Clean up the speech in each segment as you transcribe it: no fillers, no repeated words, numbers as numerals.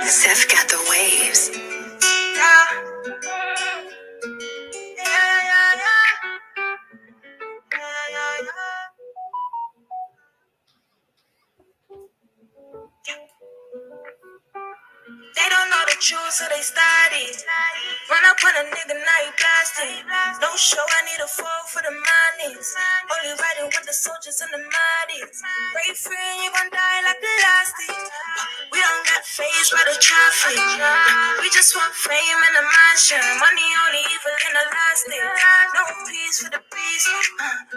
Seth got the waves. They don't know the truth, so they study. Run up on a nigga, now you blasting. No show, I need a fall for the monies. Only riding with the soldiers and the mighties. Break free, you gon' die like the last thing. We don't got phased by the traffic. We just want fame and a mansion. Money only evil in the last thing. No peace for the beast.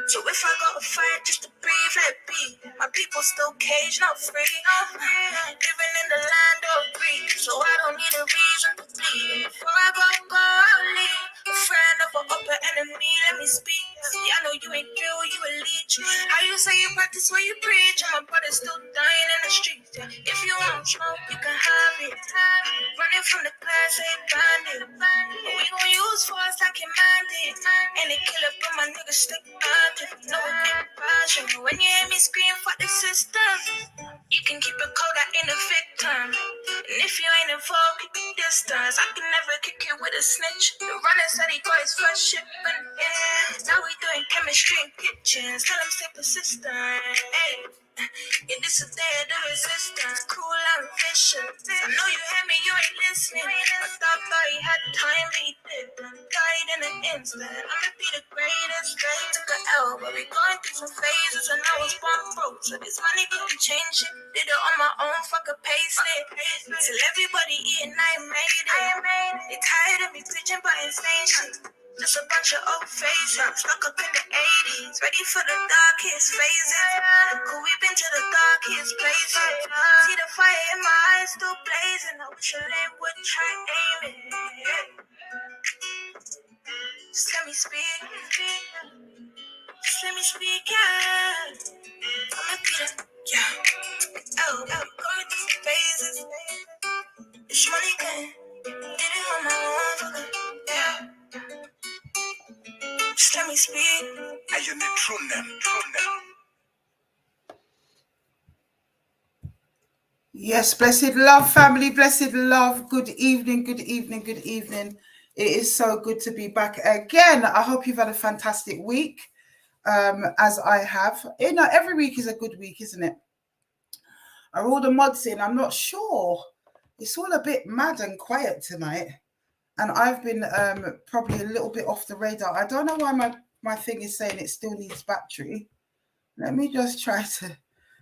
So if I gotta fight just to breathe, let it be. My people still caged, not free. Living in the land of greed. So I don't need a reason to bleed. Before I go, I'll leave. A friend of an upper enemy, let me speak. Yeah, I know you ain't real, you a leech. How you say you practice what you preach? And my brother's still dying in the streets. Yeah. If you want smoke, you can have it. Running from the class, ain't bandit. But we gon' use force like it minded. And they kill up, but my niggas stick bandit. No, it ain't passion. When you hear me scream, fuck the system. You can keep it cold, I ain't a victim. And if you ain't involved, keep your distance. I can never kick you with a snitch. The runner said he got his first shipment. Now we doing chemistry in kitchens. Tell him stay persistent. Hey. Yeah, this is day of the resistance. Cruel and vicious. I know you hear me, you ain't listening. I thought he had time, but he didn't. Died in an instant. I'ma be the greatest. Took a L, but we going through some phases. And I was born broke, so this money couldn't change it. Did it on my own, fuck a payslip. Till everybody eating, I made it. They tired of me preaching, but insane shit. Just a bunch of old faces, stuck up in the 80s, ready for the darkest phases. Cool, we've been to the darkest places. See the fire in my eyes still blazing. I wish a lamp would try aiming. Just let me speak. Just let me speak, yeah. I'ma be the, yeah. Oh, going through some phases. It's money good. Did it on my own, yeah. Just let me speak. And you need true them. Yes, blessed love, family, blessed love. Good evening, good evening, good evening. It is so good to be back again. I hope you've had a fantastic week, as I have. You know, every week is a good week, isn't it? Are all the mods in? I'm not sure. It's all a bit mad and quiet tonight. And I've been probably a little bit off the radar. I don't know why my thing is saying it still needs battery. Let me just try to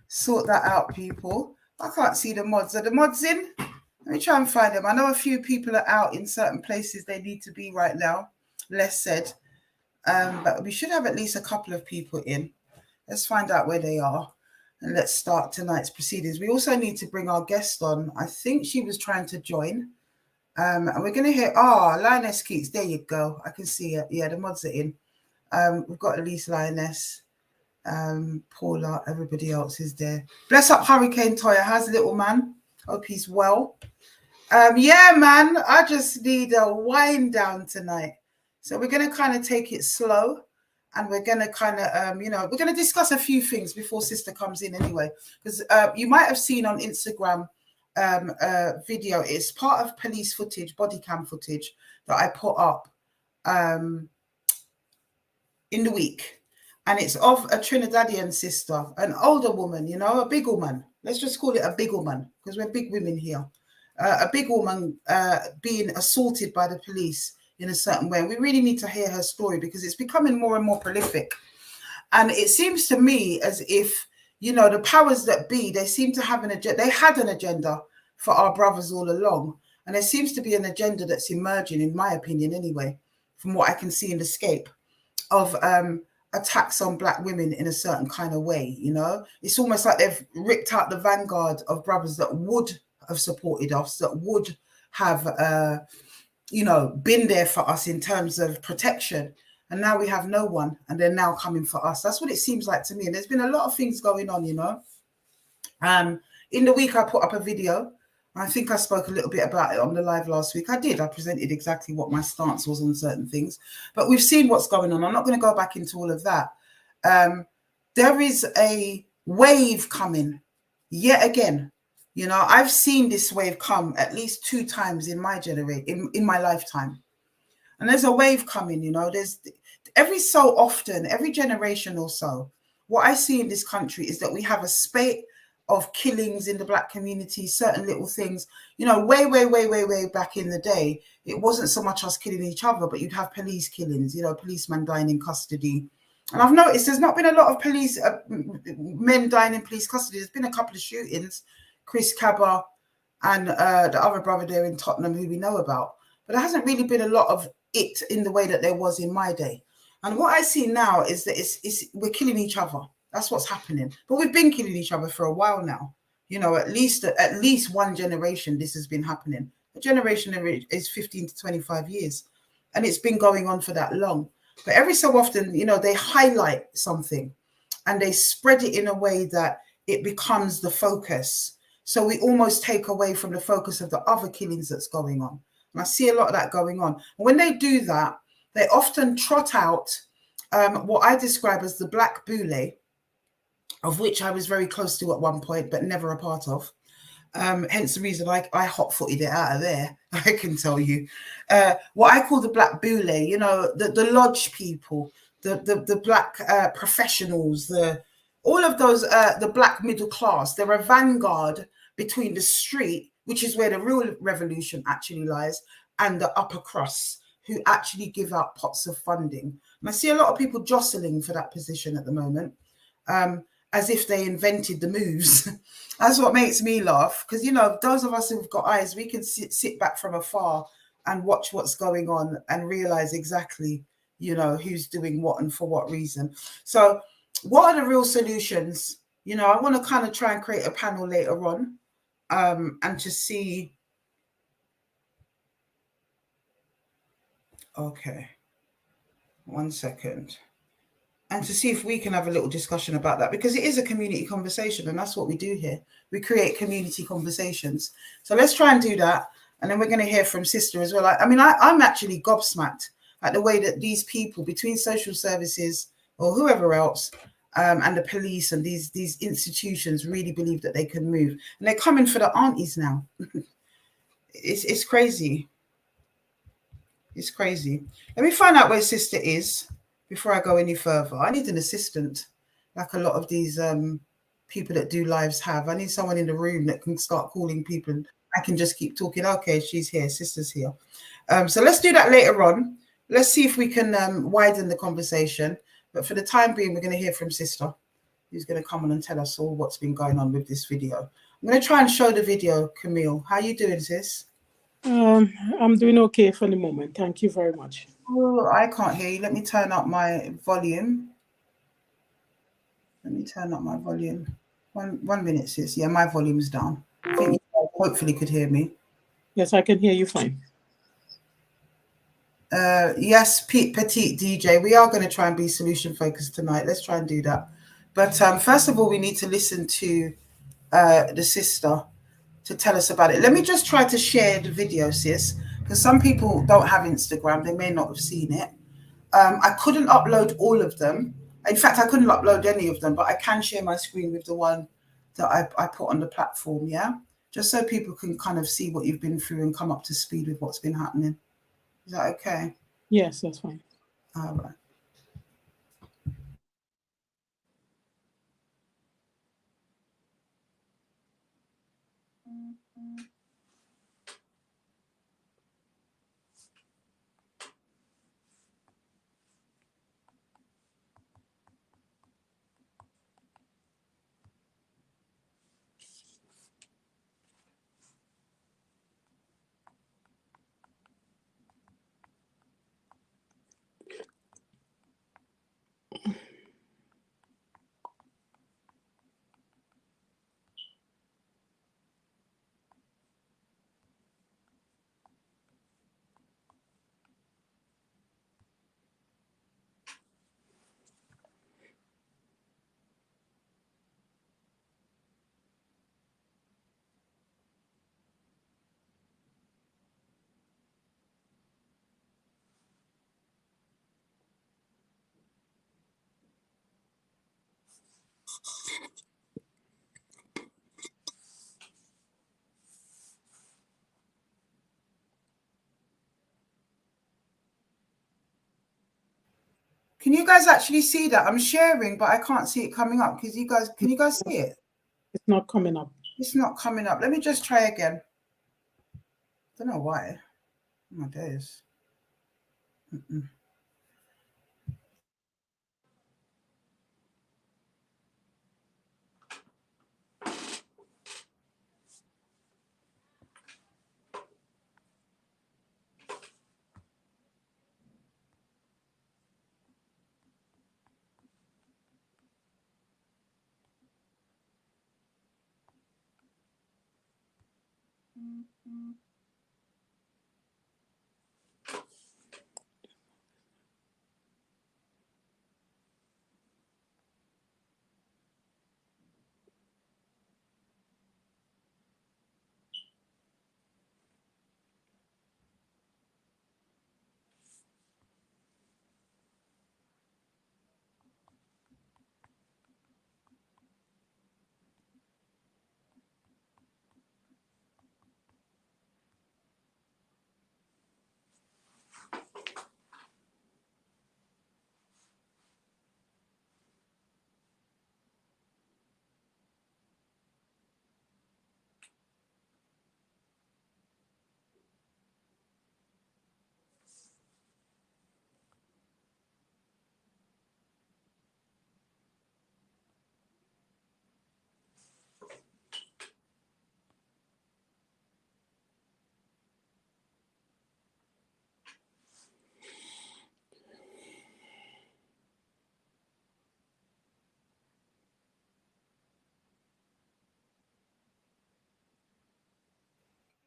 sort that out, people. I can't see the mods. Are the mods in? Let me try and find them. I know a few people are out in certain places they need to be right now, less said. But we should have at least a couple of people in. Let's find out where they are. And let's start tonight's proceedings. We also need to bring our guest on. I think she was trying to join. And we're going to hear, Lioness Keats. There you go. I can see it. Yeah, the mods are in. We've got Elise Lioness. Paula, everybody else is there. Bless up Hurricane Toya. How's the little man? Hope he's well. Yeah, man, I just need a wind down tonight. So we're going to kind of take it slow, and we're going to kind of, we're going to discuss a few things before Sister comes in anyway, because you might have seen on Instagram video. It's part of police footage, body cam footage that I put up in the week. And it's of a Trinidadian sister, an older woman, a big woman. Let's just call it a big woman, because we're big women here. A big woman being assaulted by the police in a certain way. And we really need to hear her story, because it's becoming more and more prolific. And it seems to me as if, the powers that be, they seem to have an agenda. They had an agenda for our brothers all along. And there seems to be an agenda that's emerging, in my opinion anyway, from what I can see in the scape of attacks on Black women in a certain kind of way. It's almost like they've ripped out the vanguard of brothers that would have supported us, that would have been there for us in terms of protection, and now we have no one, and they're now coming for us. That's what it seems like to me. And there's been a lot of things going on. In the week I put up a video. I think I spoke a little bit about it on the live last week. I presented exactly what my stance was on certain things, but we've seen what's going on. I'm not going to go back into all of that. There is a wave coming yet again You know, I've seen this wave come at least 2 times in my in my lifetime. And there's a wave coming, you know, there's every so often, every generation or so, what I see in this country is that we have a spate of killings in the black community, certain little things, you know, way back in the day. It wasn't so much us killing each other, but you'd have police killings, you know, policemen dying in custody. And I've noticed there's not been a lot of police men dying in police custody. There's been a couple of shootings, Chris Cabba and the other brother there in Tottenham who we know about. But there hasn't really been a lot of it in the way that there was in my day. And what I see now is that we're killing each other. That's what's happening. But we've been killing each other for a while now. You know, at least one generation this has been happening. A generation is 15 to 25 years. And it's been going on for that long. But every so often, you know, they highlight something and they spread it in a way that it becomes the focus. So we almost take away from the focus of the other killings that's going on. And I see a lot of that going on. And when they do that, they often trot out what I describe as the black boule, of which I was very close to at one point, but never a part of. Hence the reason I hot-footed it out of there, I can tell you. What I call the black boule, you know, the lodge people, the black professionals, all of those, the black middle class, they're a vanguard between the street, which is where the real revolution actually lies, and the upper crust, who actually give out pots of funding. And I see a lot of people jostling for that position at the moment. As if they invented the moves. That's what makes me laugh. Because, you know, those of us who've got eyes, we can sit back from afar and watch what's going on and realize exactly, you know, who's doing what and for what reason. So what are the real solutions? You know, I want to kind of try and create a panel later on and to see. Okay. 1 second. And to see if we can have a little discussion about that, because it is a community conversation and that's what we do here. We create community conversations. So let's try and do that. And then we're going to hear from Sister as well. I mean, I'm actually gobsmacked at the way that these people between social services or whoever else and the police and these institutions really believe that they can move. And they're coming for the aunties now. It's crazy. It's crazy. Let me find out where Sister is before I go any further. I need an assistant, like a lot of these people that do lives have. I need someone in the room that can start calling people. I can just keep talking. Okay, she's here. Sister's here. So let's do that later on. Let's see if we can widen the conversation. But for the time being, we're going to hear from Sister, who's going to come on and tell us all what's been going on with this video. I'm going to try and show the video, Camille. How you doing, sis? I'm doing okay for the moment. Thank you very much. Oh, I can't hear you. Let me turn up my volume. Let me turn up my volume. One minute, sis. Yeah, my volume's down. I think you hopefully could hear me. Yes, I can hear you fine. Yes, Petite DJ. We are going to try and be solution focused tonight. Let's try and do that. But first of all, we need to listen to the sister to tell us about it. Let me just try to share the video, sis, because some people don't have Instagram. They may not have seen it. I couldn't upload all of them. In fact, I couldn't upload any of them, but I can share my screen with the one that I put on the platform, yeah? Just so people can kind of see what you've been through and come up to speed with what's been happening. Is that okay? Yes, that's fine. All right. Can you guys actually see that? I'm sharing, but I can't see it coming up. Can you guys see it? It's not coming up. It's not coming up. Let me just try again. Don't know why. Oh my days.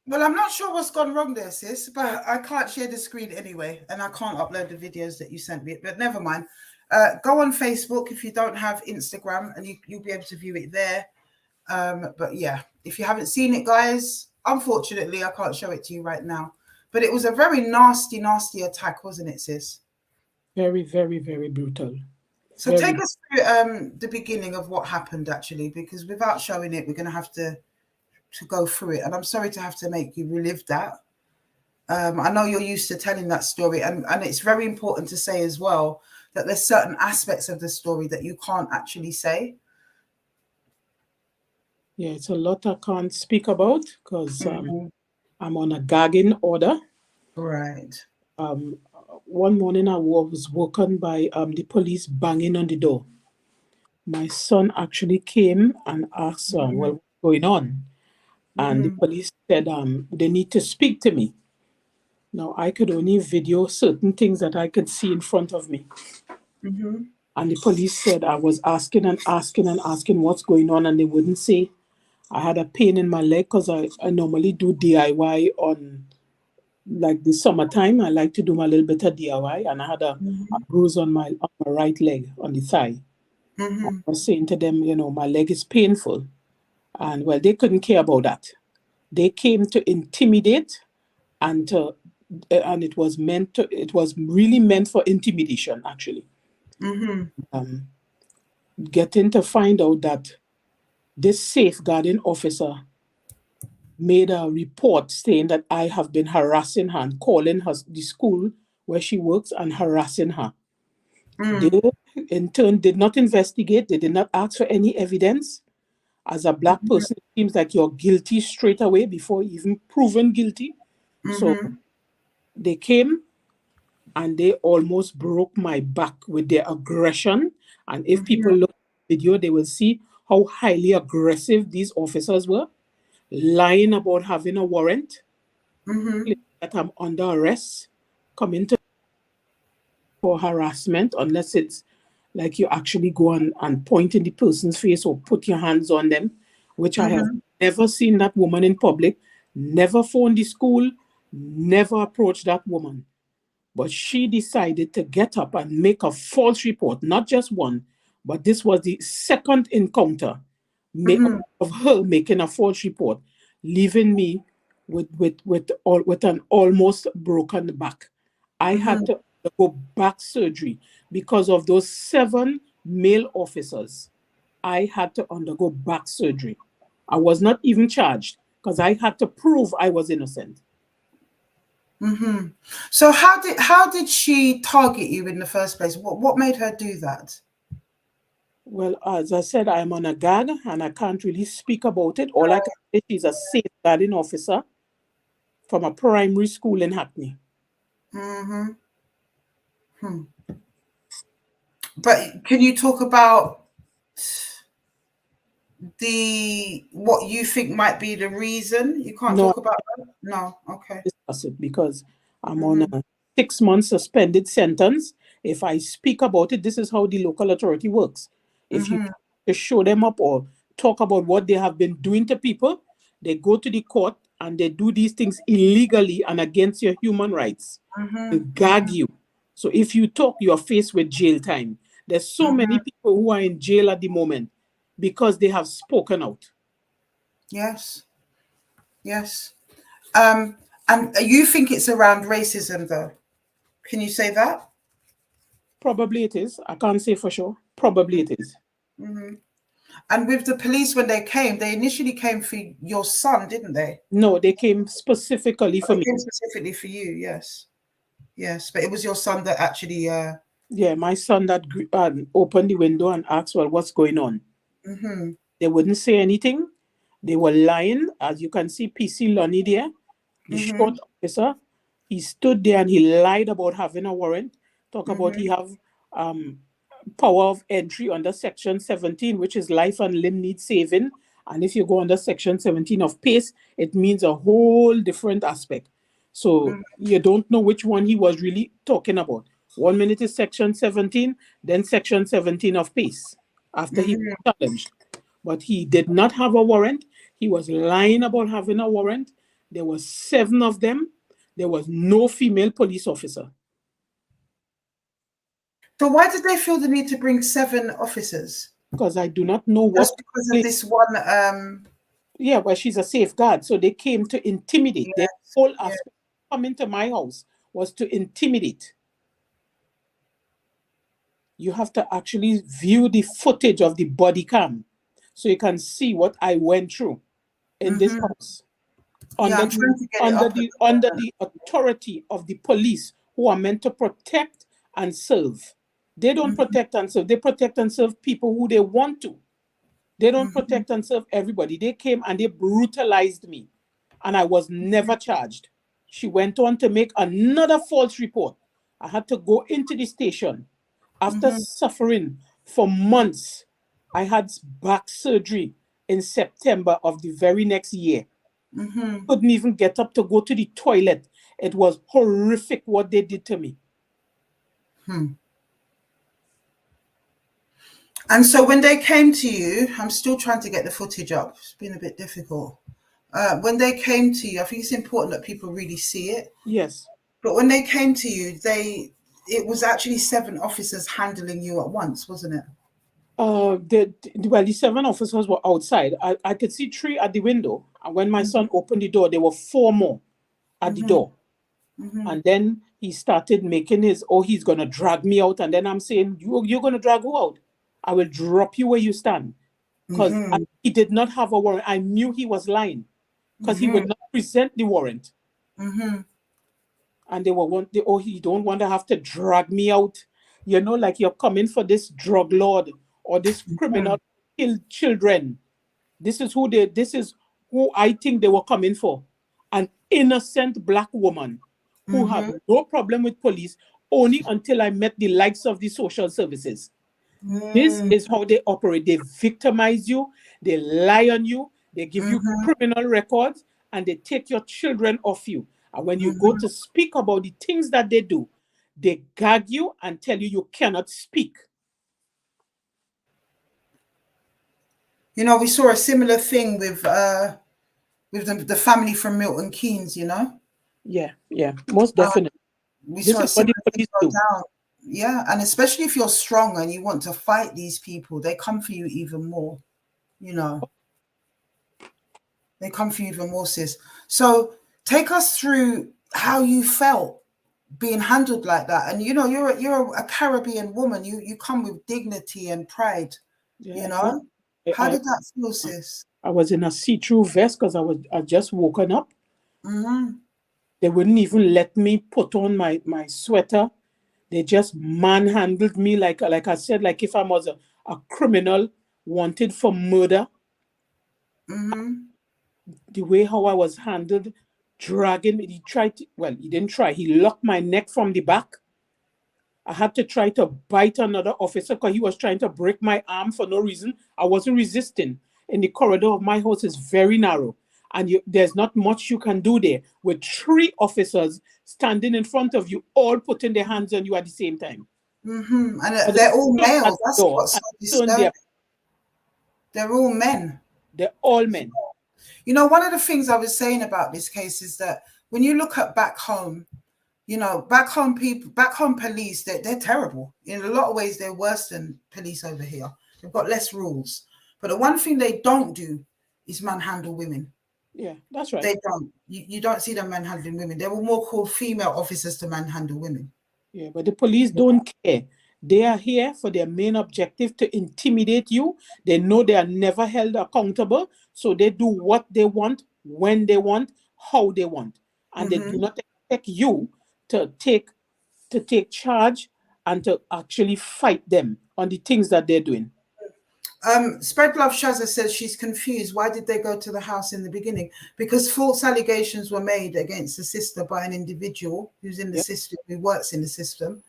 Well, I'm not sure what's gone wrong there, sis, but I can't share the screen anyway, and I can't upload the videos that you sent me. But never mind. Go on Facebook if you don't have Instagram, and you'll be able to view it there. But yeah, if you haven't seen it, guys, unfortunately, I can't show it to you right now. But it was a very nasty, nasty attack, wasn't it, sis? Very, very, very brutal. So Very. take us through the beginning of what happened, actually, because without showing it, we're going to have to go through it. And I'm sorry to have to make you relive that. I know you're used to telling that story, and it's very important to say as well that there's certain aspects of the story that you can't actually say. Yeah, it's a lot I can't speak about because I'm on a gagging order. Right. One morning I was woken by the police banging on the door. My son actually came and asked, well, what's going on? And the police said they need to speak to me. Now, I could only video certain things that I could see in front of me. And the police said I was asking and asking and asking what's going on, and they wouldn't say. I had a pain in my leg because I normally do DIY on, like, the summertime. I like to do my little bit of DIY, and I had a bruise on my right leg, on the thigh. I was saying to them, my leg is painful. And, well, they couldn't care about that. They came to intimidate, and it was really meant for intimidation, actually. Getting to find out that this safeguarding officer made a report saying that I have been harassing her and calling her the school where she works and harassing her. They, in turn, did not investigate. They did not ask for any evidence. As a Black person, it seems like you're guilty straight away before even proven guilty. So they came and they almost broke my back with their aggression. And if people look at the video, they will see how highly aggressive these officers were, lying about having a warrant, that I'm under arrest, coming to for harassment, unless it's like you actually go and point in the person's face or put your hands on them, which I have never seen that woman in public, never phoned the school, never approached that woman. But she decided to get up and make a false report, not just one, but this was the second encounter of her making a false report, leaving me with an almost broken back. I had to go back surgery because of those 7 male officers. I had to undergo back surgery. I was not even charged because I had to prove I was innocent. Mm-hmm. So how did she target you in the first place? What made her do that? Well, as I said, I'm on a gag and I can't really speak about it. All I can say, she's a safeguarding officer from a primary school in Hackney. Mm-hmm. Hmm. But can you talk about what you think might be the reason? You can't No, talk about that? No. Okay. discuss it because I'm on Mm-hmm. a 6 month suspended sentence. If I speak about it, this is how the local authority works. If you Mm-hmm. to show them up or talk about what they have been doing to people, they go to the court and they do these things illegally and against your human rights. They Mm-hmm. gag you. So if you talk, you're faced with jail time. There's so Mm-hmm. many people who are in jail at the moment because they have spoken out. Yes. Yes. Um, and you think it's around racism, though? Can you say that? Probably it is. I can't say for sure. Probably it is. Mm-hmm. And with the police, when they initially came for your son, didn't they? No, they came specifically for They me. came specifically for you. Yes. Yes. But it was your son that actually. Yeah, my son that opened the window and asked, well, what's going on? Mm-hmm. They wouldn't say anything. They were lying. As you can see, PC Lonnie there, the Mm-hmm. short officer, he stood there and he lied about having a warrant. Talk about he Mm-hmm. have um, power of entry under Section 17, which is life and limb need saving. And if you go under Section 17 of PACE, it means a whole different aspect. So you don't know which one he was really talking about. 1 minute is Section 17, then Section 17 of PACE after he Mm-hmm. was challenged. But he did not have a warrant. He was lying about having a warrant. There were 7 of them. There was no female police officer. So why did they feel the need to bring 7 officers? Because I do not know what Just took because of place. this one. Yeah, well, she's a safeguard. So they came to intimidate. Their Yes. whole Yeah. aspect of coming to my house was to intimidate. You have to actually view the footage of the body cam so you can see what I went through in this Mm-hmm. house Yeah. under I'm the trying to get it up. under the authority of the police who are meant to protect and serve. They don't protect and serve. They protect and serve people who they want to. They don't Mm-hmm. protect and serve everybody. They came and they brutalized me, and I was never charged. She went on to make another false report. I had to go into the station after Mm-hmm. suffering for months. I had back surgery in September of the very next year. Mm-hmm. Couldn't even get up to go to the toilet. It was horrific what they did to me. Hmm. And so when they came to you, I'm still trying to get the footage up. It's been a bit difficult. When they came to you, I think it's important that people really see it. Yes. But when they came to you, it was actually 7 officers handling you at once, wasn't it? The 7 officers were outside. I could see 3 at the window. And when my son opened the door, there were 4 more at the Mm-hmm. door. Mm-hmm. And then he started making he's going to drag me out. And then I'm saying, you're going to drag who out? I will drop you where you stand. Because Mm-hmm. he did not have a warrant. I knew he was lying because he Mm-hmm. would not present the warrant. Mm-hmm. And he don't want to have to drag me out. Like you're coming for this drug lord or this criminal who killed children. This is who I think they were coming for. An innocent black woman who had Mm-hmm. no problem with police only until I met the likes of the social services. This Mm-hmm. is how they operate. They victimize you, they lie on you, they give you Mm-hmm. criminal records, and they take your children off you. And when you go to speak about the things that they do, they gag you and tell you you cannot speak. We saw a similar thing with the family from Milton Keynes. Yeah, most definitely. We This saw a is what the similar thing police go do. down. Yeah, and especially if you're strong and you want to fight these people, they come for you even more. You know, they come for you even more, sis. So take us through how you felt being handled like that. And you're a Caribbean woman. You come with dignity and pride. Yeah, How I, did that feel, sis? I was in a see-through vest because I just woken up. Mm-hmm. They wouldn't even let me put on my sweater. They just manhandled me like I said, like if I was a criminal wanted for murder. Mm-hmm. The way how I was handled, dragging me. He tried to, well, he didn't try. He locked my neck from the back. I had to try to bite another officer because he was trying to break my arm for no reason. I wasn't resisting. And the corridor of my house is very narrow. And there's not much you can do there with 3 officers standing in front of you, all putting their hands on you at the same time. Mm-hmm. But And they they're all stood at males. the That's door what's so and turned disturbing. They're all men. they're all men. You know, one of the things I was saying about this case is that when you look at back home, you know, back home people, back home police, they're terrible. In a lot of ways, they're worse than police over here. They've got less rules. But the one thing they don't do is manhandle women. Yeah, that's right. They don't. You don't see them manhandling women. They were more called female officers to manhandle women. Yeah, but the police don't care. They are here for their main objective to intimidate you. They know they are never held accountable, so they do what they want, when they want, how they want, and they do not expect you to take charge and to actually fight them on the things that they're doing. Spread Love Shazza says she's confused. Why did they go to the house in the beginning? Because false allegations were made against the sister by an individual who's in the system, who works in the system.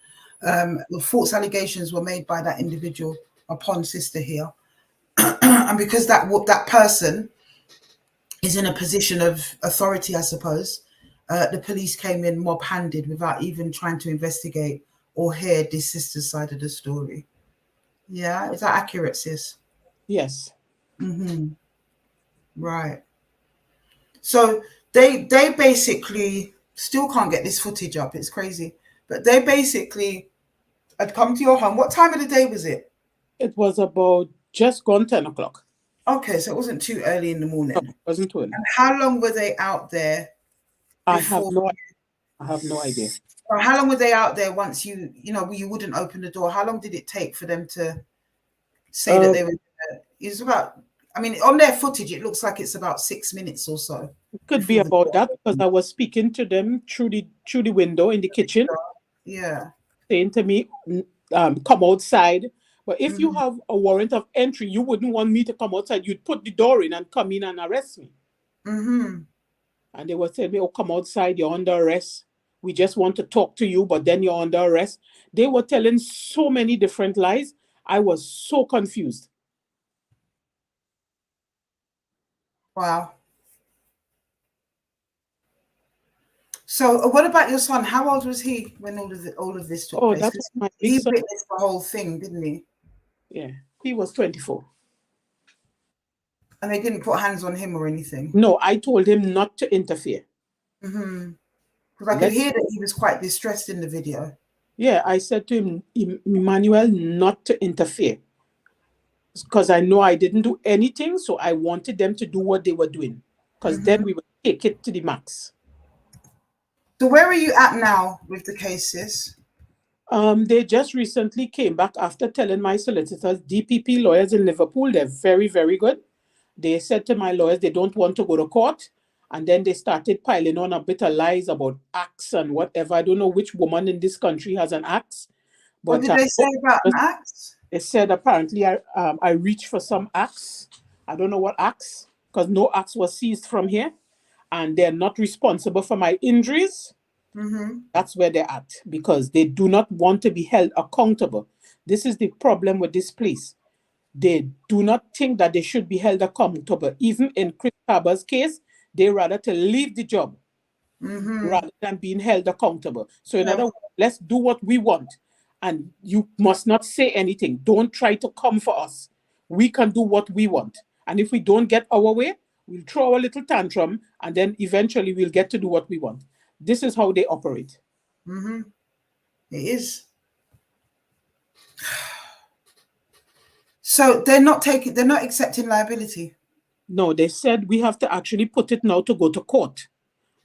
False allegations were made by that individual upon sister here. And because that person is in a position of authority, I suppose, the police came in mob-handed without even trying to investigate or hear this sister's side of the story. Yeah, is that accurate, sis? Yes. Mm-hmm. Right. So they basically still can't get this footage up. It's crazy. But they basically had come to your home. What time of the day was it? It was about just gone 10 o'clock. Okay, so it wasn't too early in the morning. No, it wasn't too early. And how long were they out there before? I have no idea. Or how long were they out there once you wouldn't open the door? How long did it take for them to say that they were there? It's about, I mean, on their footage, it looks like it's about 6 minutes or so. It could be about that because I was speaking to them through the window in the kitchen. Yeah. Saying to me, come outside. But if you have a warrant of entry, you wouldn't want me to come outside. You'd put the door in and come in and arrest me. Mm-hmm. And they were telling me, oh, come outside, you're under arrest. We just want to talk to you, but then you're under arrest. They were telling so many different lies. I was so confused. Wow. So what about your son? How old was he when all of this took place? That was my big he son. witnessed the whole thing, didn't he? Yeah, he was 24. And they didn't put hands on him or anything? No, I told him not to interfere. Mm-hmm. Because I could hear that he was quite distressed in the video. Yeah, I said to him, Emmanuel, not to interfere. Because I know I didn't do anything, so I wanted them to do what they were doing. Because then we would take it to the max. So where are you at now with the cases? They just recently came back after telling my solicitors, DPP lawyers in Liverpool, they're very, very good. They said to my lawyers they don't want to go to court. And then they started piling on a bit of lies about acts and whatever. I don't know which woman in this country has an axe. What did they say about an axe? They said apparently I reached for some axe. I don't know what axe, because no axe was seized from here. And they're not responsible for my injuries. Mm-hmm. That's where they're at, because they do not want to be held accountable. This is the problem with this place. They do not think that they should be held accountable. Even in Chris Taba's case, they rather to leave the job rather than being held accountable. So in other words, let's do what we want. And you must not say anything. Don't try to come for us. We can do what we want. And if we don't get our way, we'll throw our little tantrum, and then eventually we'll get to do what we want. This is how they operate. Mm-hmm. It is. So they're not accepting liability. No, they said we have to actually put it now to go to court.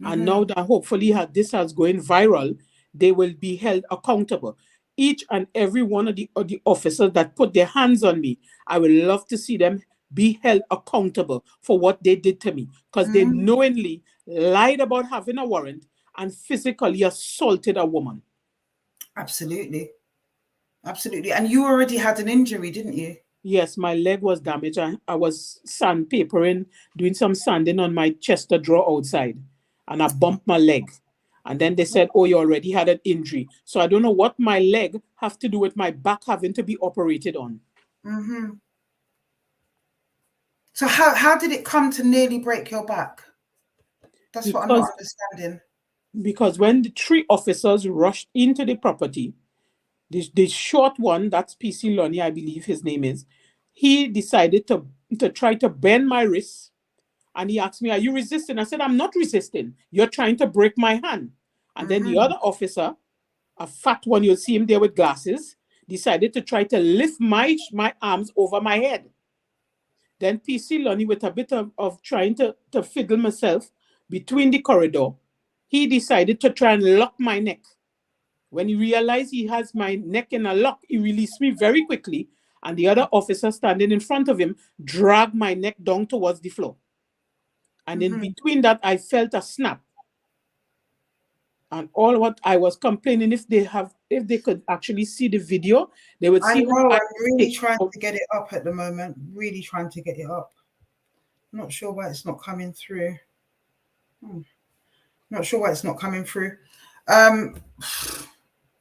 And now that hopefully this has going viral, they will be held accountable. Each and every one of the officers that put their hands on me, I would love to see them be held accountable for what they did to me, because they knowingly lied about having a warrant and physically assaulted a woman. Absolutely. Absolutely. And you already had an injury, didn't you? Yes, my leg was damaged. I was sandpapering, doing some sanding on my Chester drawer outside, and I bumped my leg. And then they said, oh, you already had an injury. So I don't know what my leg have to do with my back having to be operated on. Mm-hmm. So how did it come to nearly break your back? That's what I'm not understanding. Because when the 3 officers rushed into the property, the short one, that's PC Lonnie, I believe his name is, he decided to try to bend my wrist. And he asked me, are you resisting? I said, I'm not resisting. You're trying to break my hand. And then the other officer, a fat one, you'll see him there with glasses, decided to try to lift my arms over my head. Then PC Lonnie, with a bit of trying to fiddle myself between the corridor, he decided to try and lock my neck. When he realized he has my neck in a lock, he released me very quickly, and the other officer standing in front of him dragged my neck down towards the floor. And in between that, I felt a snap. And all what I was complaining, if they could actually see the video, they would see. I know, I'm really trying to get it up at the moment. Really trying to get it up. I'm not sure why it's not coming through. Not sure why it's not coming through.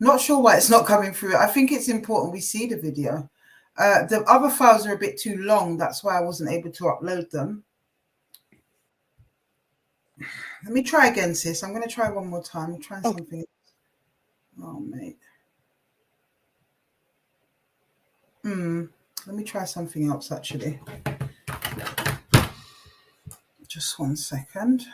Not sure why it's not coming through. I think it's important we see the video. The other files are a bit too long. That's why I wasn't able to upload them. Let me try again, sis. I'm going to try one more time. I'm trying something else. Oh, mate. Let me try something else, actually. Just 1 second.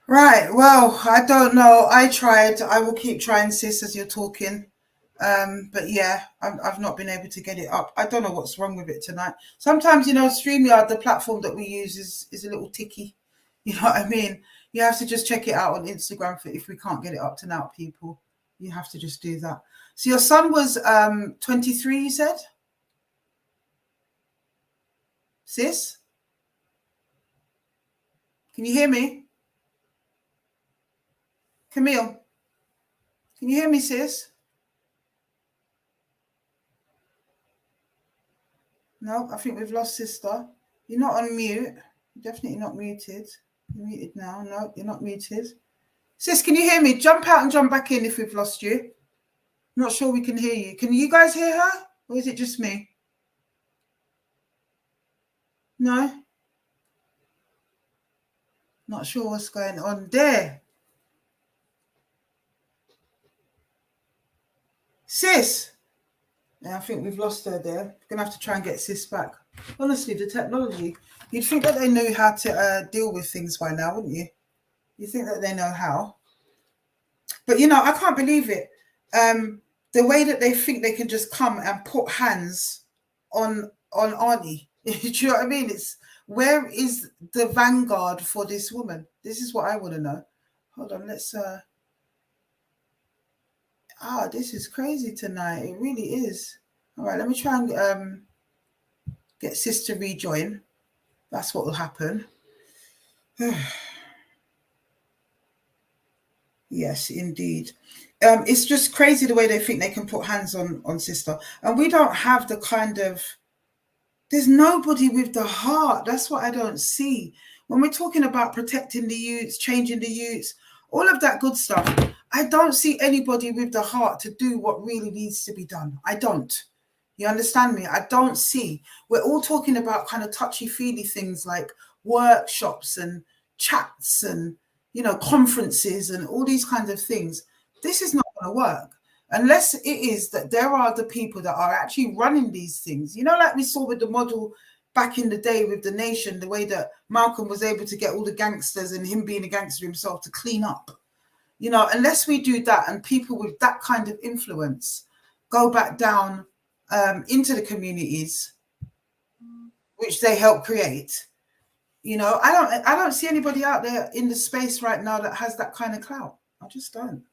Right. Well, I don't know. I tried. I will keep trying, sis, as you're talking. But yeah, I've not been able to get it up. I don't know what's wrong with it tonight. Sometimes, StreamYard, the platform that we use, is a little ticky. You know what I mean? You have to just check it out on Instagram for if we can't get it up to now, people. You have to just do that. So your son was 23, you said? Sis? Can you hear me? Camille? Can you hear me, sis? No, I think we've lost sister. You're not on mute. You're definitely not muted. You're muted now. No, you're not muted. Sis, can you hear me? Jump out and jump back in if we've lost you. Not sure we can hear you. Can you guys hear her? Or is it just me? No? Not sure what's going on there. Sis? Yeah, I think we've lost her there. We're going to have to try and get sis back. Honestly, the technology. You'd think that they knew how to deal with things by now, wouldn't you? You think that they know how. But, you know, I can't believe it. The way that they think they can just come and put hands on Arnie. Do you know what I mean? It's, where is the vanguard for this woman? This is what I want to know. Hold on, let's... this is crazy tonight. It really is. All right, let me try and get sis to rejoin. That's what will happen. Yes, indeed. It's just crazy the way they think they can put hands on sister. And we don't have the kind of... There's nobody with the heart. That's what I don't see. When we're talking about protecting the youths, changing the youths, all of that good stuff, I don't see anybody with the heart to do what really needs to be done. I don't. You understand me? I don't see. We're all talking about kind of touchy-feely things like workshops and chats and, you know, conferences and all these kinds of things. This is not going to work unless it is that there are the people that are actually running these things. You know, like we saw with the model back in the day with the nation, the way that Malcolm was able to get all the gangsters and him being a gangster himself to clean up. You know, unless we do that and people with that kind of influence go back down into the communities which they help create, you know, I don't see anybody out there in the space right now that has that kind of clout. I just don't.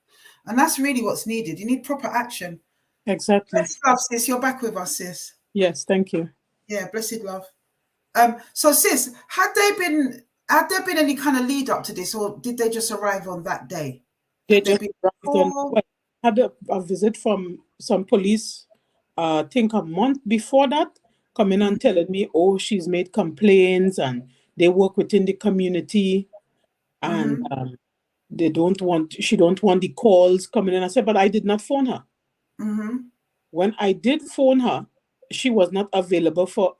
And that's really what's needed. You need proper action. Exactly. Blessed love, sis. You're back with us, sis. Yes, thank you. Yeah, blessed love. So, sis, had there been any kind of lead up to this, or did they just arrive on that day? They just had a visit from some police, I think a month before that, coming and telling me, oh, she's made complaints and they work within the community and she don't want the calls coming in. I said, but I did not phone her. When I did phone her, she was not available for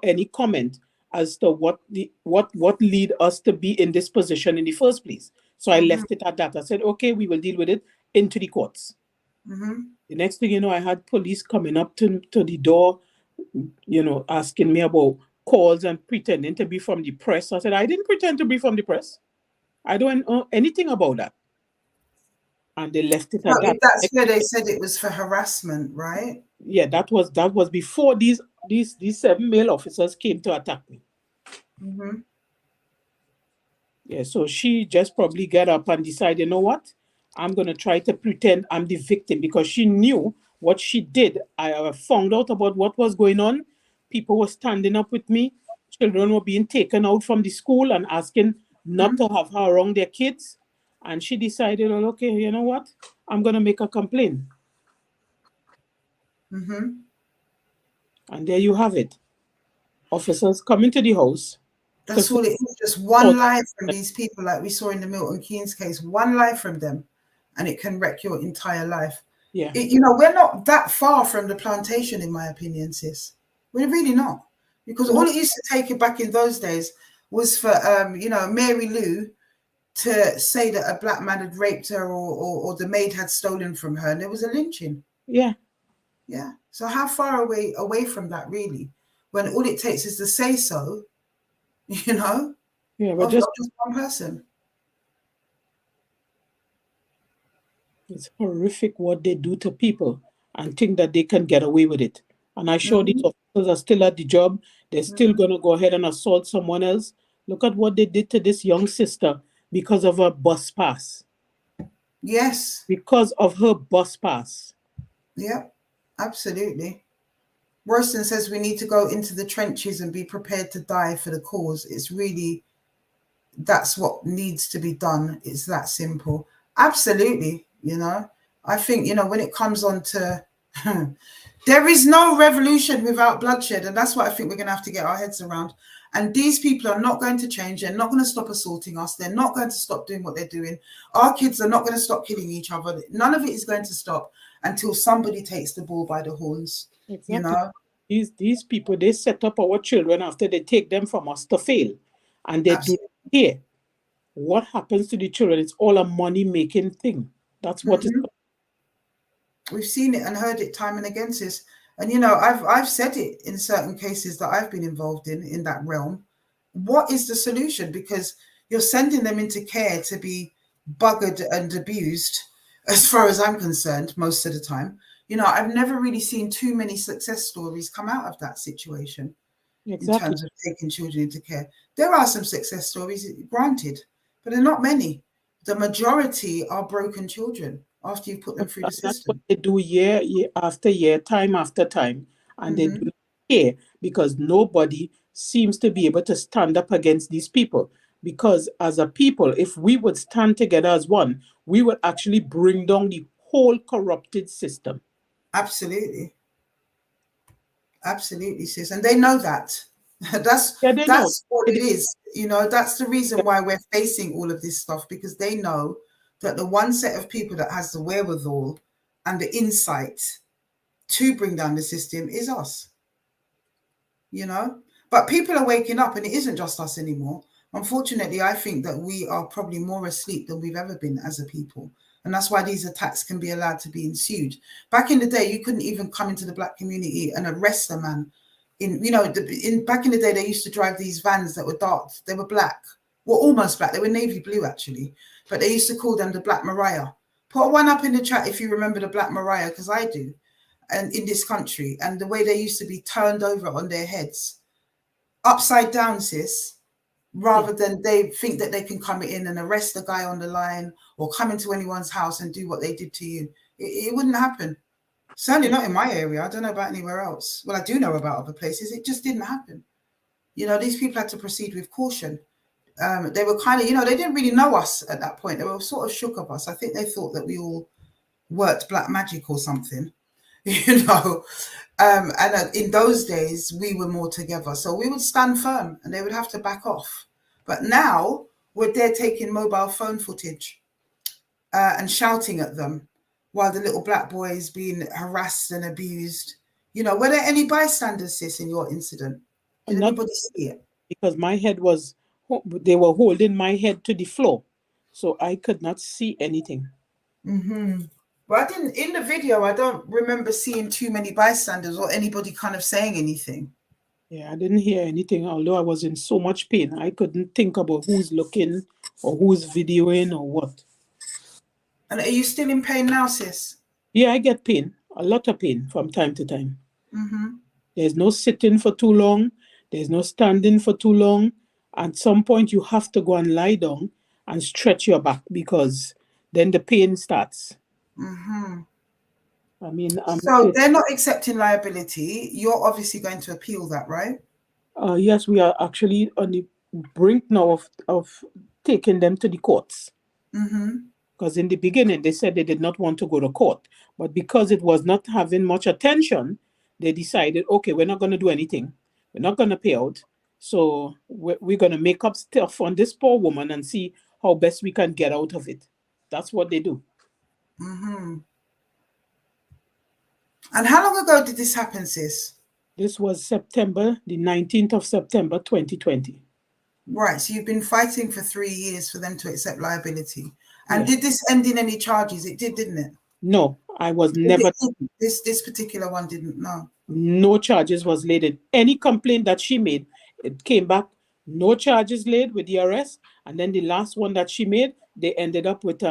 any comment as to what lead us to be in this position in the first place. So I left it at that. I said, okay, we will deal with it into the courts. The next thing you know, I had police coming up to the door, you know, asking me about calls and pretending to be from the press. I said, I didn't pretend to be from the press. I don't know anything about that. And they left it at that. That's where they said it was for harassment, right? Yeah, that was before these 7 male officers came to attack me. Yeah, so she just probably got up and decided, you know what? I'm going to try to pretend I'm the victim because she knew what she did. I found out about what was going on. People were standing up with me. Children were being taken out from the school and asking not to have her around their kids. And she decided, well, okay, you know what? I'm going to make a complaint. And there you have it. Officers come into the house. That's all it is. Just one lie from these people, like we saw in the Milton Keynes case. One lie from them, and it can wreck your entire life. Yeah. You know, we're not that far from the plantation, in my opinion, sis. We're really not. Because all it used to take it back in those days was for, you know, Mary Lou to say that a black man had raped her or the maid had stolen from her, and there was a lynching. Yeah. Yeah. So how far away from that, really, when all it takes is to say so, you know? Yeah, but just one person. It's horrific what they do to people and think that they can get away with it. And I'm sure these officers are still at the job. They're still going to go ahead and assault someone else. Look at what they did to this young sister because of a bus pass. Yes. because of her bus pass. Yep. Absolutely. Royston says we need to go into the trenches and be prepared to die for the cause. It's really, that's what needs to be done. It's that simple. Absolutely. You know, I think, you know, when it comes on to, there is no revolution without bloodshed. And that's what I think we're going to have to get our heads around. And these people are not going to change. They're not going to stop assaulting us. They're not going to stop doing what they're doing. Our kids are not going to stop killing each other. None of it is going to stop until somebody takes the bull by the horns, you Exactly. know? These people, they set up our children after they take them from us to fail. And they do Absolutely. here. What happens to the children? It's all a money-making thing. That's what it's. We've seen it and heard it time and again, sis. And you know, I've said it in certain cases that I've been involved in that realm. What is the solution? Because you're sending them into care to be buggered and abused, as far as I'm concerned, most of the time. You know, I've never really seen too many success stories come out of that situation in Exactly. terms of taking children into care. There are some success stories, granted, but they're not many. The majority are broken children after you put them through the That's what system. they do year after year, time after time. And they do care because nobody seems to be able to stand up against these people. Because as a people, if we would stand together as one, we would actually bring down the whole corrupted system. Absolutely. Absolutely, sis. And they know that. that's Yeah, they know. that's what it is. You know, that's the reason why we're facing all of this stuff, because they know that the one set of people that has the wherewithal and the insight to bring down the system is us. You know, but people are waking up, and it isn't just us anymore. Unfortunately, I think that we are probably more asleep than we've ever been as a people, and that's why these attacks can be allowed to be ensued. Back in the day, you couldn't even come into the black community and arrest a man. In, you know, back in the day, they used to drive these vans that were dark. They were black, well, almost black. They were navy blue actually, but they used to call them the Black Mariah. Put one up in the chat if you remember the Black Mariah, because I do. And in this country, and the way they used to be turned over on their heads, upside down, sis, rather than they think that they can come in and arrest the guy on the line or come into anyone's house and do what they did to you. It wouldn't happen. Certainly not in my area. I don't know about anywhere else. Well, I do know about other places. It just didn't happen. You know, these people had to proceed with caution. They were kind of, you know, they didn't really know us at that point. They were sort of shook of us. I think they thought that we all worked black magic or something. You know, and in those days we were more together, so we would stand firm and they would have to back off. But now we're there taking mobile phone footage and shouting at them while the little black boy is being harassed and abused. You know, were there any bystanders, sis, in your incident? Did Not anybody see it? because my head was, they were holding my head to the floor. So I could not see anything. But I didn't, in the video, I don't remember seeing too many bystanders or anybody kind of saying anything. Yeah, I didn't hear anything, although I was in so much pain. I couldn't think about who's looking or who's videoing or what. And are you still in pain now, sis? Yeah, I get pain, a lot of pain from time to time. There's no sitting for too long. There's no standing for too long. At some point, you have to go and lie down and stretch your back because then the pain starts. I mean, So they're not accepting liability. You're obviously going to appeal that, right? yes, we are actually on the brink now of taking them to the courts. Because in the beginning, they said they did not want to go to court. But because it was not having much attention, they decided, okay, we're not going to do anything. We're not going to pay out. So we're going to make up stuff on this poor woman and see how best we can get out of it. That's what they do. And how long ago did this happen, sis? This was September, the 19th of September, 2020. Right. So you've been fighting for 3 years for them to accept liability. And Yeah. did this end in any charges? It did, didn't it? No, I was never. This particular one didn't. No. No charges was laid in. Any complaint that she made, it came back, no charges laid with the arrest. And then the last one that she made, they ended up with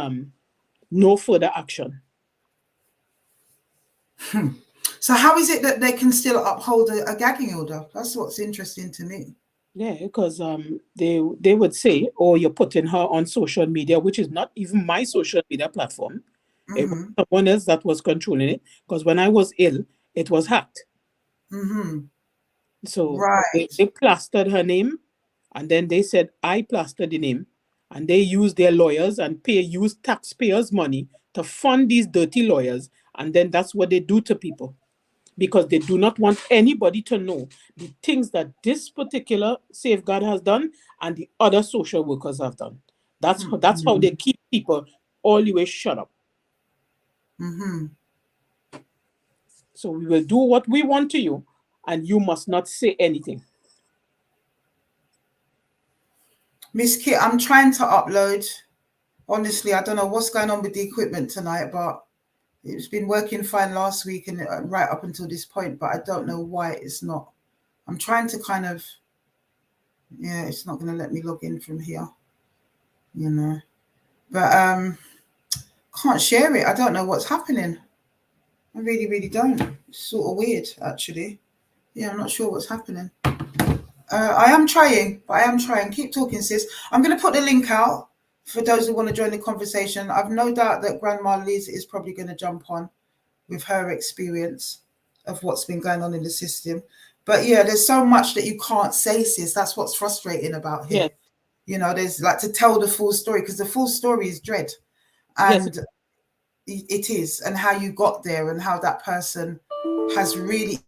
no further action. So how is it that they can still uphold a gagging order? That's what's interesting to me. Yeah, because they would say, "Oh, you're putting her on social media," which is not even my social media platform. It was Mm-hmm. someone else that was controlling it. Because when I was ill, it was hacked. Mm-hmm. So Right. they plastered her name, and then they said I plastered the name, and they used their lawyers and use taxpayers' money to fund these dirty lawyers, and then that's what they do to people because they do not want anybody to know the things that this particular safeguard has done and the other social workers have done. That's how they Mm-hmm. keep people always shut up. Mm-hmm. So we will do what we want to you, and you must not say anything. Miss Kit, I'm trying to upload. Honestly, I don't know what's going on with the equipment tonight, but it's been working fine last week and right up until this point, but I don't know why it's not. I'm trying to kind of, yeah, it's not going to let me log in from here, you know. But can't share it. I don't know what's happening. I really, really don't. It's sort of weird, actually. Yeah, I'm not sure what's happening. I am trying, but I am trying. Keep talking, sis. I'm going to put the link out for those who want to join the conversation. I've no doubt that Grandma Liz is probably going to jump on with her experience of what's been going on in the system. But yeah, there's so much that you can't say, sis. That's what's frustrating about here. Yes, You know, there's like to tell the full story because the full story is dread. yes. And it is, and how you got there and how that person has really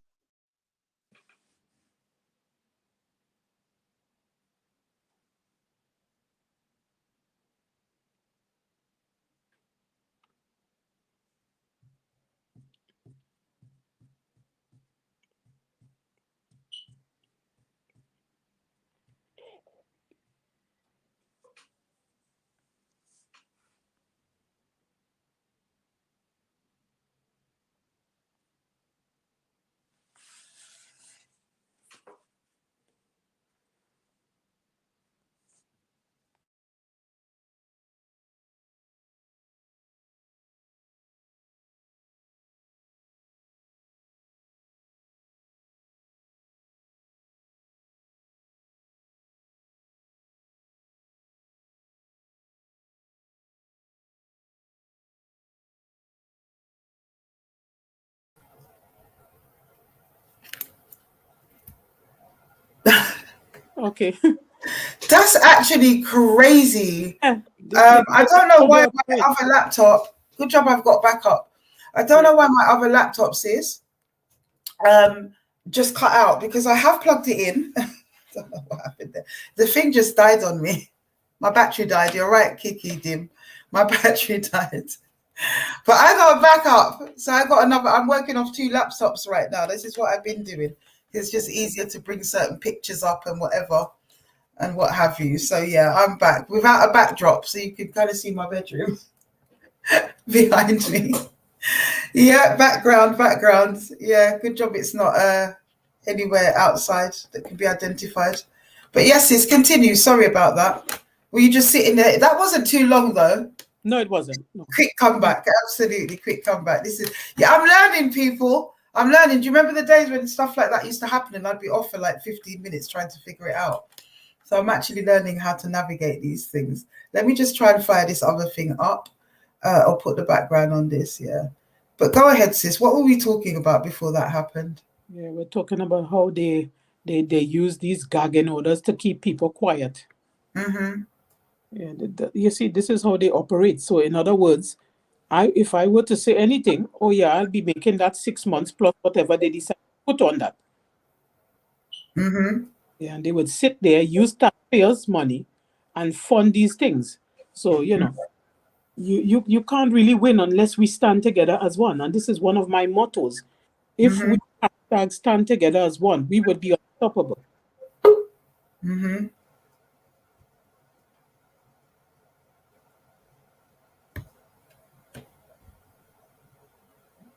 Okay. that's actually crazy. Yeah, this is I don't know how they why my operate. other laptop, good job I've got backup. I don't Yeah. know why my other laptop, sis, um, just cut out because I have plugged it in. I don't know what happened there. The thing just died on me. My battery died. You're right, Kiki Dim. My battery died. But I got a backup. So I got another. I'm working off two laptops right now. This is what I've been doing. It's just easier to bring certain pictures up and whatever and what have you. So yeah, I'm back without a backdrop. So you can kind of see my bedroom behind me. Yeah, background. Yeah, good job it's not anywhere outside that can be identified. But yes, sis, continue. Sorry about that. Were you just sitting there? That wasn't too long though. No, it wasn't. No. Quick comeback, absolutely quick comeback. This is yeah, I'm learning, people. I'm learning. Do you remember the days when stuff like that used to happen and I'd be off for like 15 minutes trying to figure it out? So I'm actually learning how to navigate these things. Let me just try and fire this other thing up. I'll put the background on this, yeah. But go ahead, sis. What were we talking about before that happened? Yeah, we're talking about how they use these gagging orders to keep people quiet. Mm-hmm. Yeah, you see, this is how they operate. So, in other words, if I were to say anything, oh yeah, I'll be making that 6 months plus whatever they decide to put on that. Mm-hmm. Yeah, and they would sit there, use taxpayers' money, and fund these things. So, you can't really win unless we stand together as one. And this is one of my mottos. If Mm-hmm. we hashtag stand together as one, we would be unstoppable. Mm-hmm.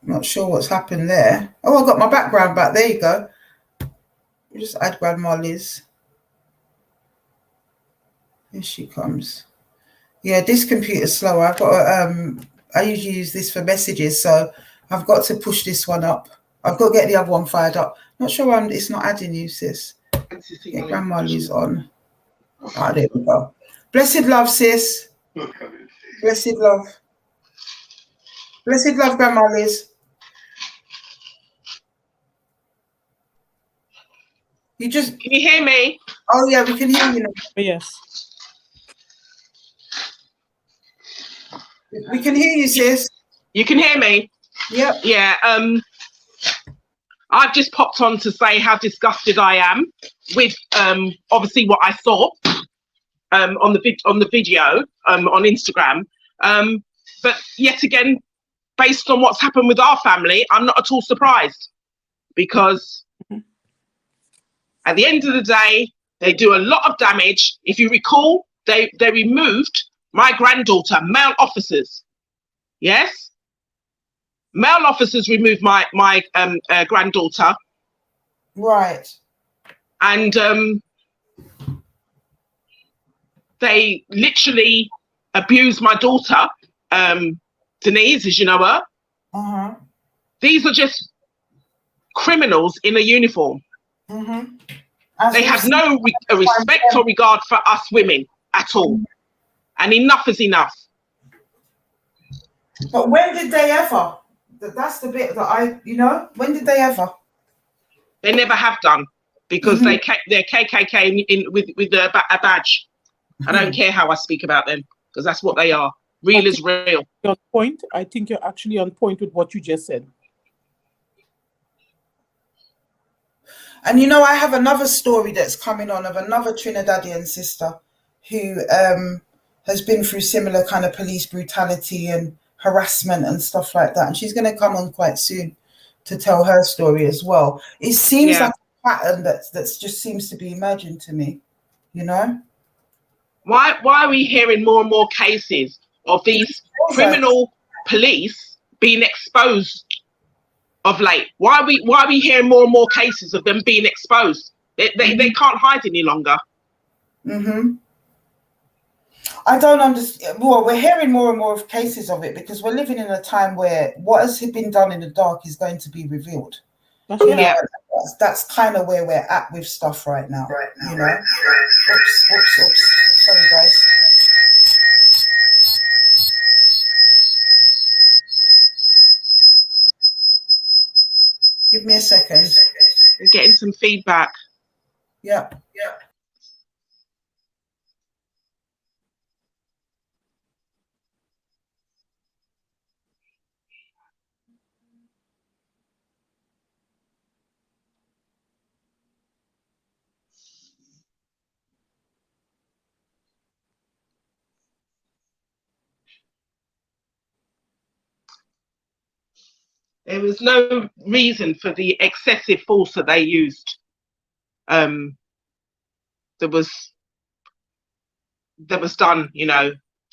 Not sure what's happened there. Oh, I got my background back. There you go. We'll just add Grandma Liz. Here she comes. Yeah, this computer's slow. I've got I usually use this for messages, so I've got to push this one up. I've got to get the other one fired up. Not sure why it's not adding you, sis. Get Grandma Liz on. Ah, there we go. Blessed love, sis. Blessed love. Blessed love, Grandma Liz. You just... Can you hear me? Oh, yeah, we can hear you now. Yes. We can hear you, sis. You can hear me? Yep. Yeah. I've just popped on to say how disgusted I am with obviously what I saw on the video on Instagram. But yet again, based on what's happened with our family, I'm not at all surprised, because at the end of the day, they do a lot of damage. If you recall, they removed my granddaughter, male officers. Yes, male officers removed my granddaughter. Right. And they literally abused my daughter, Denise, as you know her. Uh-huh. These are just criminals in a uniform. Mm-hmm. They have no respect or regard for us women at all. And enough is enough. But when did they ever? That's the bit that when did they ever? They never have done, because they're KKK with a badge. I don't care how I speak about them, because that's what they are. Real is real. On point. I think you're actually on point with what you just said. And I have another story that's coming on of another Trinidadian sister who has been through similar kind of police brutality and harassment and stuff like that. And she's going to come on quite soon to tell her story as well. It seems like a pattern that's just seems to be emerging to me, Why are we hearing more and more cases of these criminal police being exposed of late? Why are we hearing more and more cases of them being exposed? They can't hide any longer. Mm-hmm. I don't understand. Well, we're hearing more and more of cases of it because we're living in a time where what has been done in the dark is going to be revealed. That's kind of where we're at with stuff right now. Oops. Sorry, guys. Give me a second. We're getting some feedback. Yeah. There was no reason for the excessive force that they used. That was done,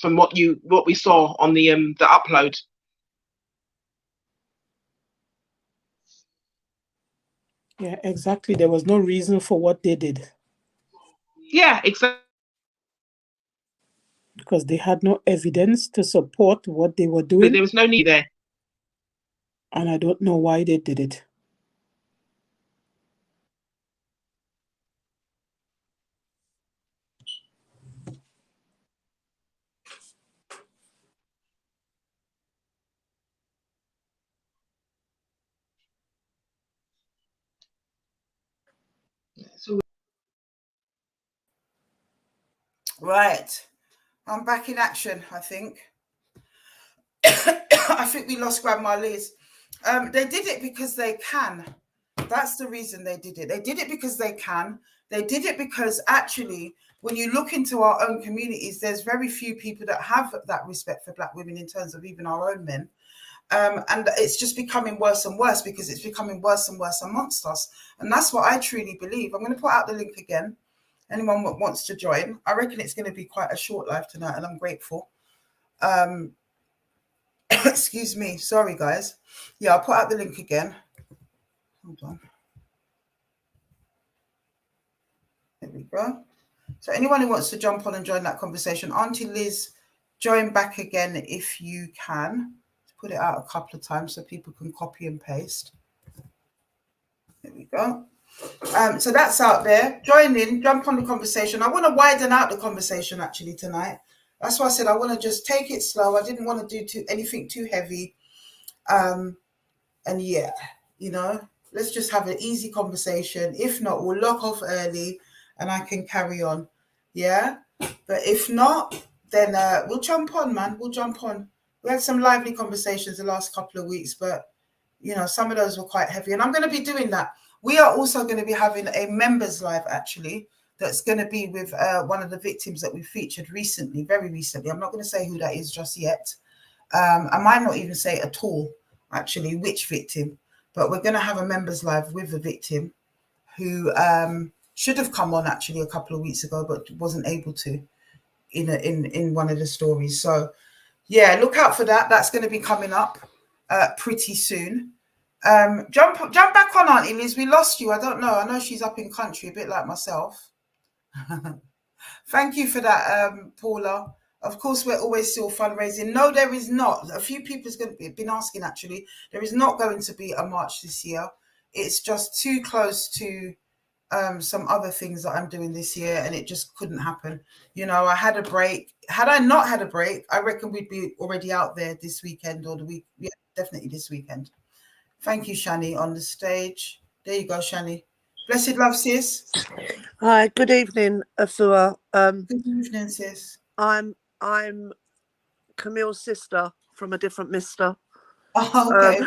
from what we saw on the upload. Yeah, exactly. There was no reason for what they did. Yeah, exactly. Because they had no evidence to support what they were doing. There was no need there. And I don't know why they did it. Right. I'm back in action, I think. I think we lost Grandma Liz. They did it because they can. That's the reason they did it. They did it because they can. They did it because actually, when you look into our own communities, there's very few people that have that respect for Black women in terms of even our own men. And it's just becoming worse and worse because it's becoming worse and worse amongst us. And that's what I truly believe. I'm going to put out the link again. Anyone that wants to join. I reckon it's going to be quite a short live tonight, and I'm grateful. Excuse me. Sorry, guys. Yeah, I'll put out the link again. Hold on. There we go. So anyone who wants to jump on and join that conversation, Auntie Liz, join back again if you can. Put it out a couple of times so people can copy and paste. There we go. So that's out there. Join in, jump on the conversation. I want to widen out the conversation actually tonight. That's why I said I want to just take it slow. I didn't want to do anything too heavy. And yeah, you know, let's just have an easy conversation. If not, we'll lock off early and I can carry on. Yeah. But if not, then we'll jump on, man. We'll jump on. We had some lively conversations the last couple of weeks, but you know, some of those were quite heavy. And I'm going to be doing that. We are also going to be having a members live, actually, that's going to be with one of the victims that we featured recently, very recently. I'm not going to say who that is just yet. I might not even say at all, actually, which victim. But we're going to have a members live with the victim who should have come on, actually, a couple of weeks ago, but wasn't able to in one of the stories. So, yeah, look out for that. That's going to be coming up pretty soon. Jump back on, Auntie Liz. We lost you. I don't know. I know she's up in country, a bit like myself. Thank you for that, Paula. Of course, we're always still fundraising. No, there is not. A few people have been asking, actually. There is not going to be a march this year. It's just too close to some other things that I'm doing this year, and it just couldn't happen. You know, I had a break. Had I not had a break, I reckon we'd be already out there this weekend or the week. Yeah, definitely this weekend. Thank you, Shani, on the stage. There you go, Shani. Blessed love, sis. Hi, good evening, Afua. Good evening, sis. I'm Camille's sister from a different mister. Oh, okay.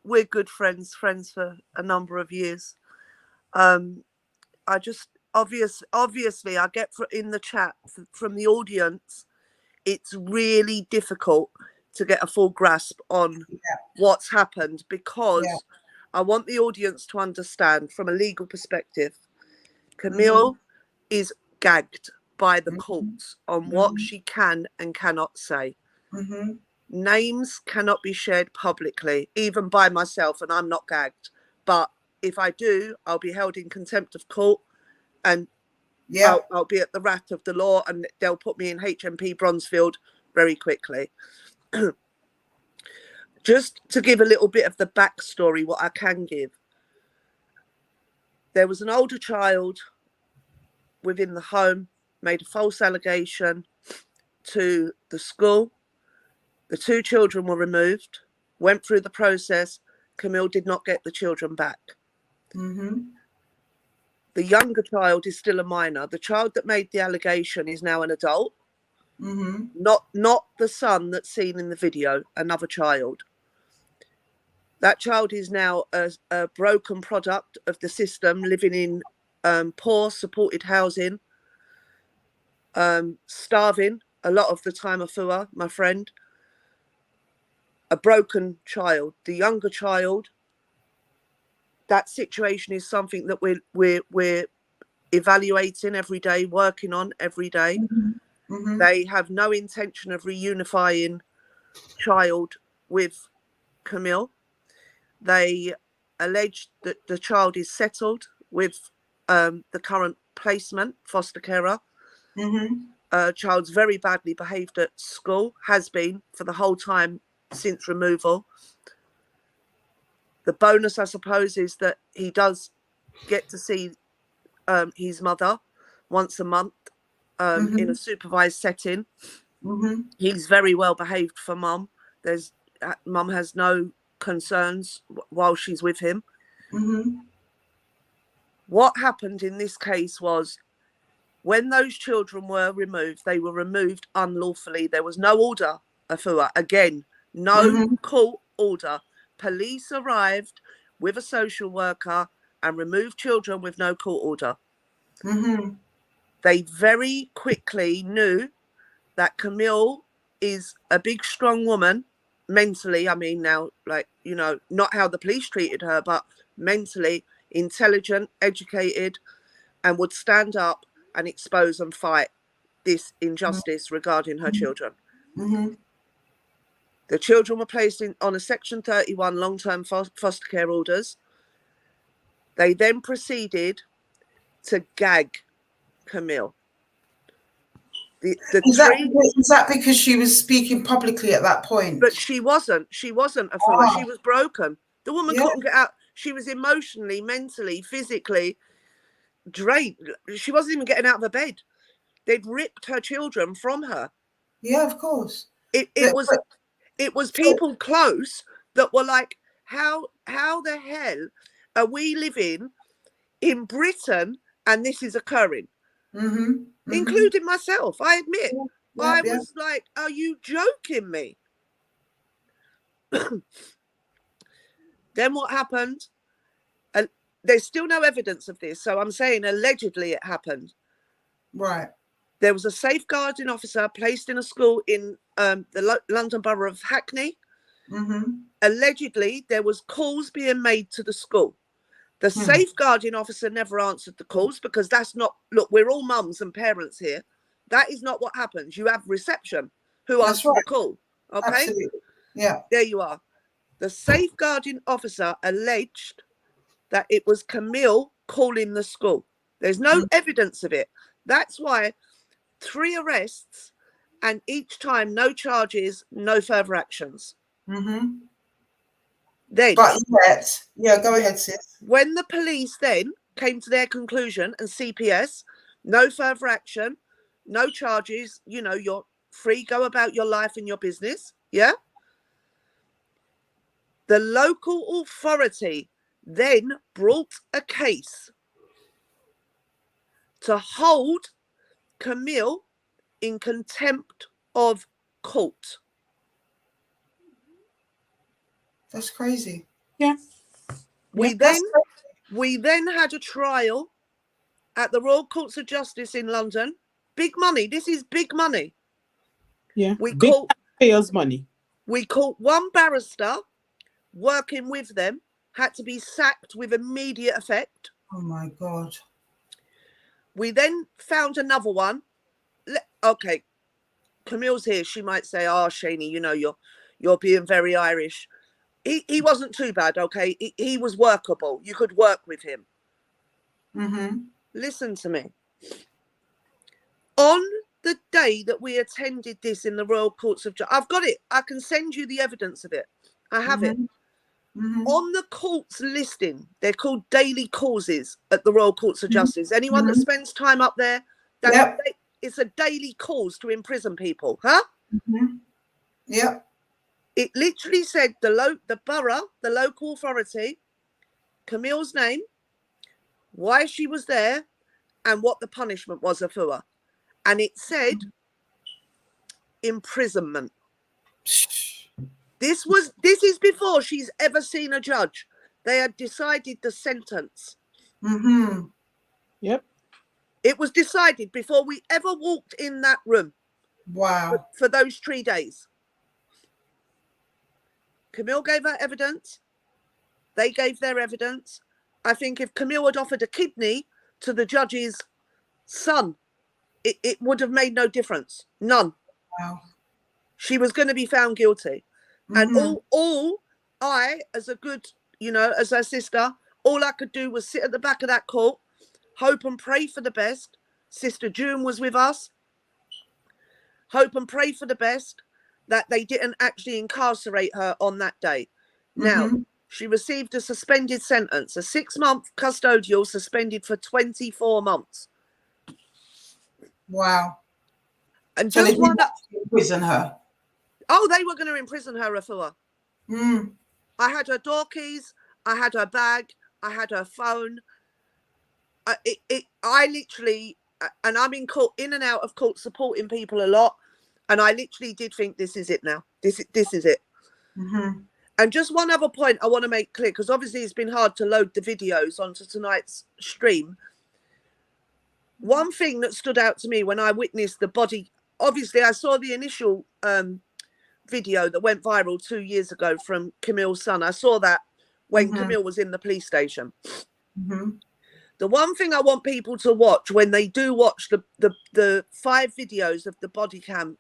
We're good friends for a number of years. I just obviously I get in the chat from the audience. It's really difficult to get a full grasp on what's happened because I want the audience to understand from a legal perspective. Camille is gagged by the courts on what she can and cannot say. Names cannot be shared publicly, even by myself, and I'm not gagged. But if I do, I'll be held in contempt of court, and I'll be at the wrath of the law, and they'll put me in HMP Bronzefield very quickly. Just to give a little bit of the backstory, what I can give. There was an older child within the home, made a false allegation to the school. The 2 children were removed, went through the process. Camille did not get the children back. The younger child is still a minor. The child that made the allegation is now an adult. Not the son that's seen in the video, another child. That child is now a broken product of the system, living in poor supported housing, starving a lot of the time, Afua, my friend. A broken child. The younger child, that situation is something that we're evaluating every day, working on every day. They have no intention of reunifying child with Camille. They allege that the child is settled with the current placement, foster carer. Child's very badly behaved at school, has been for the whole time since removal. The bonus, I suppose, is that he does get to see his mother once a month in a supervised setting. He's very well behaved for mum. Mum has no concerns while she's with him. What happened in this case was when those children were removed, they were removed unlawfully. There was no order, Afua. Again, no court order. Police arrived with a social worker and removed children with no court order. They very quickly knew that Camille is a big, strong woman, mentally. I mean, now, like, you know, not how the police treated her, but mentally intelligent, educated, and would stand up and expose and fight this injustice regarding her children. The children were placed on a Section 31 long-term foster care orders. They then proceeded to gag Camille. Is that because she was speaking publicly at that point? But she wasn't, Afua. She was broken. The woman couldn't get out. She was emotionally, mentally, physically drained. She wasn't even getting out of her bed. They'd ripped her children from her. Yeah, of course. It was people close that were like, how the hell are we living in Britain and this is occurring? Including myself, I admit. I was like, are you joking me? Then what happened? There's still no evidence of this, so I'm saying allegedly it happened. Right. There was a safeguarding officer placed in a school in the London Borough of Hackney. Allegedly, there was calls being made to the school. The safeguarding officer never answered the calls because that's not, look, we're all mums and parents here. That is not what happens. You have reception who answers the call. Okay? Absolutely. Yeah. There you are. The safeguarding officer alleged that it was Camille calling the school. There's no evidence of it. That's why 3 arrests and each time no charges, no further actions. Then, but yet, yeah, go ahead, sis. When the police then came to their conclusion and CPS, no further action, no charges, you know, you're free, go about your life and your business. Yeah. The local authority then brought a case to hold Camille in contempt of court. That's crazy. Yeah. We then had a trial at the Royal Courts of Justice in London. Big money. This is big money. Yeah. Big taxpayers' money. We caught one barrister working with them, had to be sacked with immediate effect. Oh my God. We then found another one. Okay, Camille's here. She might say, "Oh, Shani, you know, you're being very Irish." He wasn't too bad. Okay, he was workable. You could work with him. Listen to me. On the day that we attended this in the Royal Courts of Justice, I've got it. I can send you the evidence of it. I have it. On the court's listing, they're called daily causes at the Royal Courts of Justice. Anyone that spends time up there, it's a daily cause to imprison people, huh? Yeah. It literally said the borough, the local authority, Camille's name, why she was there, and what the punishment was, Afua. And it said imprisonment. This is before she's ever seen a judge. They had decided the sentence. Yep. It was decided before we ever walked in that room. Wow. For those 3 days. Camille gave her evidence. They gave their evidence. I think if Camille had offered a kidney to the judge's son, it would have made no difference. None. Wow. She was going to be found guilty. And all I, as a good, you know, as her sister, all I could do was sit at the back of that court, hope and pray for the best. Sister June was with us. Hope and pray for the best that they didn't actually incarcerate her on that day. Now, she received a suspended sentence, a 6-month custodial suspended for 24 months. Wow. And so just they didn't imprison her. Oh, they were going to imprison her, Afua. I had her door keys, I had her bag, I had her phone. I literally, and I'm in court, in and out of court, supporting people a lot. And I literally did think, this is it now. This is it. And just one other point I want to make clear, because obviously it's been hard to load the videos onto tonight's stream. One thing that stood out to me when I witnessed the body, obviously I saw the initial video that went viral 2 years ago from Camille's son. I saw that when Camille was in the police station. The one thing I want people to watch when they do watch the 5 videos of the body cam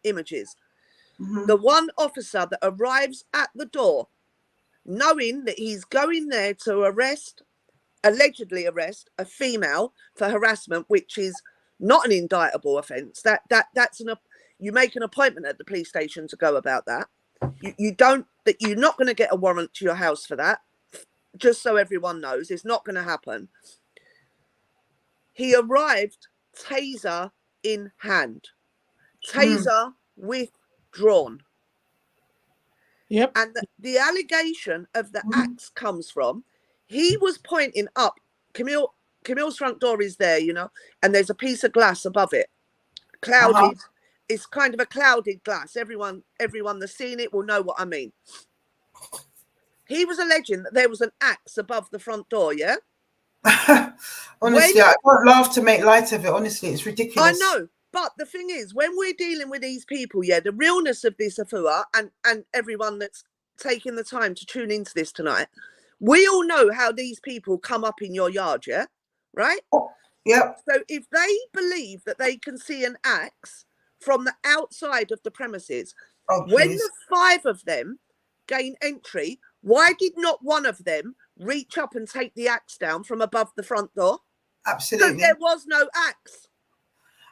images, the one officer that arrives at the door, knowing that he's going there to allegedly arrest a female for harassment, which is not an indictable offence. You make an appointment at the police station to go about that. You're not going to get a warrant to your house for that. just so everyone knows, it's not going to happen. He arrived taser in hand, taser withdrawn. Yep. And the allegation of the axe comes from, he was pointing up. Camille's front door is there, you know, and there's a piece of glass above it, clouded. It's kind of a clouded glass. Everyone that's seen it will know what I mean. He was alleging that there was an axe above the front door, yeah? Honestly, I can't laugh to make light of it. Honestly, it's ridiculous. I know. But the thing is, when we're dealing with these people, yeah, the realness of this, Afua, and everyone that's taking the time to tune into this tonight, we all know how these people come up in your yard, yeah? Right? Yep. So if they believe that they can see an axe from the outside of the premises, when the 5 of them gain entry, why did not one of them reach up and take the axe down from above the front door? Absolutely. Because there was no axe.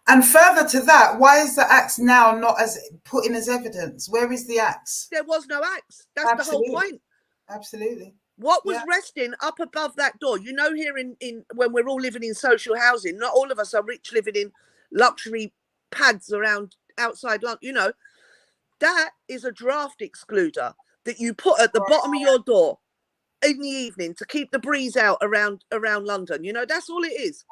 And further to that, why is the axe now not as put in as evidence? Where is the axe? There was no axe. That's the whole point. Absolutely. What was resting up above that door? You know, here in when we're all living in social housing, not all of us are rich living in luxury pads around outside London. You know, that is a draft excluder that you put at the bottom of your door in the evening to keep the breeze out around London. You know, that's all it is.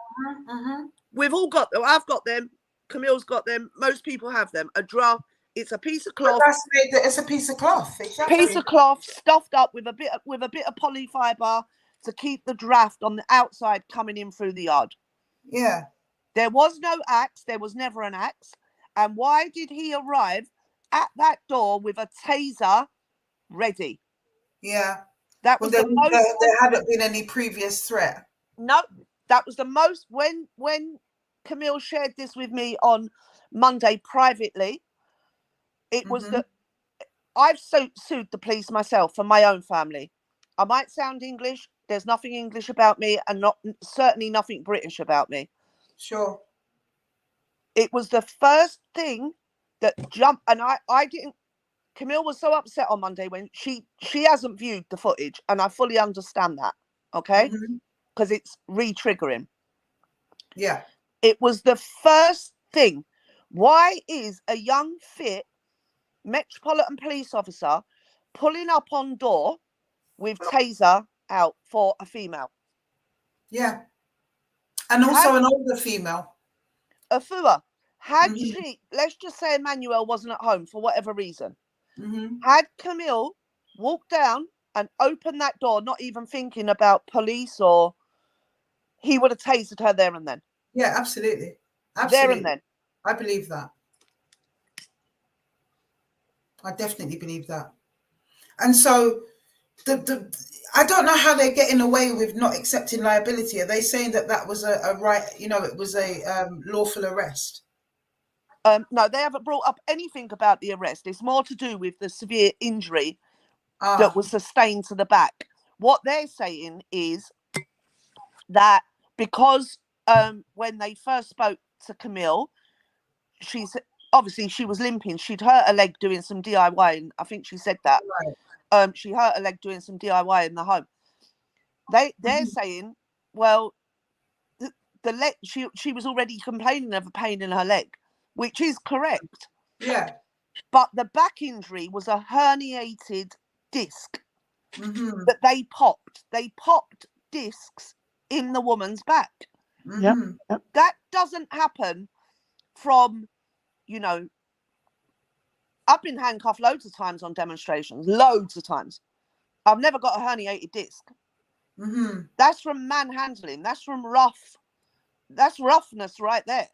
We've all got them. I've got them. Camille's got them. Most people have them. A draft. It's a piece of cloth. It's a piece of cloth. Exactly. Piece of cloth stuffed up with a bit of polyfiber to keep the draft on the outside coming in through the yard. Yeah. There was no axe. There was never an axe. And why did he arrive at that door with a taser ready? Yeah. That was the most. There hadn't been any previous threat. No, that was the most. When Camille shared this with me on Monday privately, it was that I've sued the police myself for my own family. I might sound English. There's nothing English about me, and certainly nothing British about me. Sure. It was the first thing that jumped, and I didn't. Camille was so upset on Monday when she hasn't viewed the footage, and I fully understand that. Okay, because it's re-triggering. Yeah. It was the first thing. Why is a young, fit Metropolitan Police officer pulling up on door with taser out for a female? Yeah. And also an older female. Afua, had she, let's just say Emmanuel wasn't at home for whatever reason, had Camille walked down and opened that door, not even thinking about police, or he would have tasered her there and then. Yeah, absolutely. There and then. I believe that. I definitely believe that. And so I don't know how they're getting away with not accepting liability. Are they saying that was a right, you know, it was a lawful arrest? No, they haven't brought up anything about the arrest. It's more to do with the severe injury that was sustained to the back. What they're saying is that because when they first spoke to Camille, she was limping. She'd hurt her leg doing some DIY, and I think she said that. Right. She hurt her leg doing some DIY in the home. They're saying, well, the leg, she was already complaining of a pain in her leg, which is correct. Yeah. But the back injury was a herniated disc that they popped. They popped discs in the woman's back. Yep. That doesn't happen from, you know, I've been handcuffed loads of times on demonstrations, loads of times. I've never got a herniated disc. That's from manhandling. That's from that's roughness right there.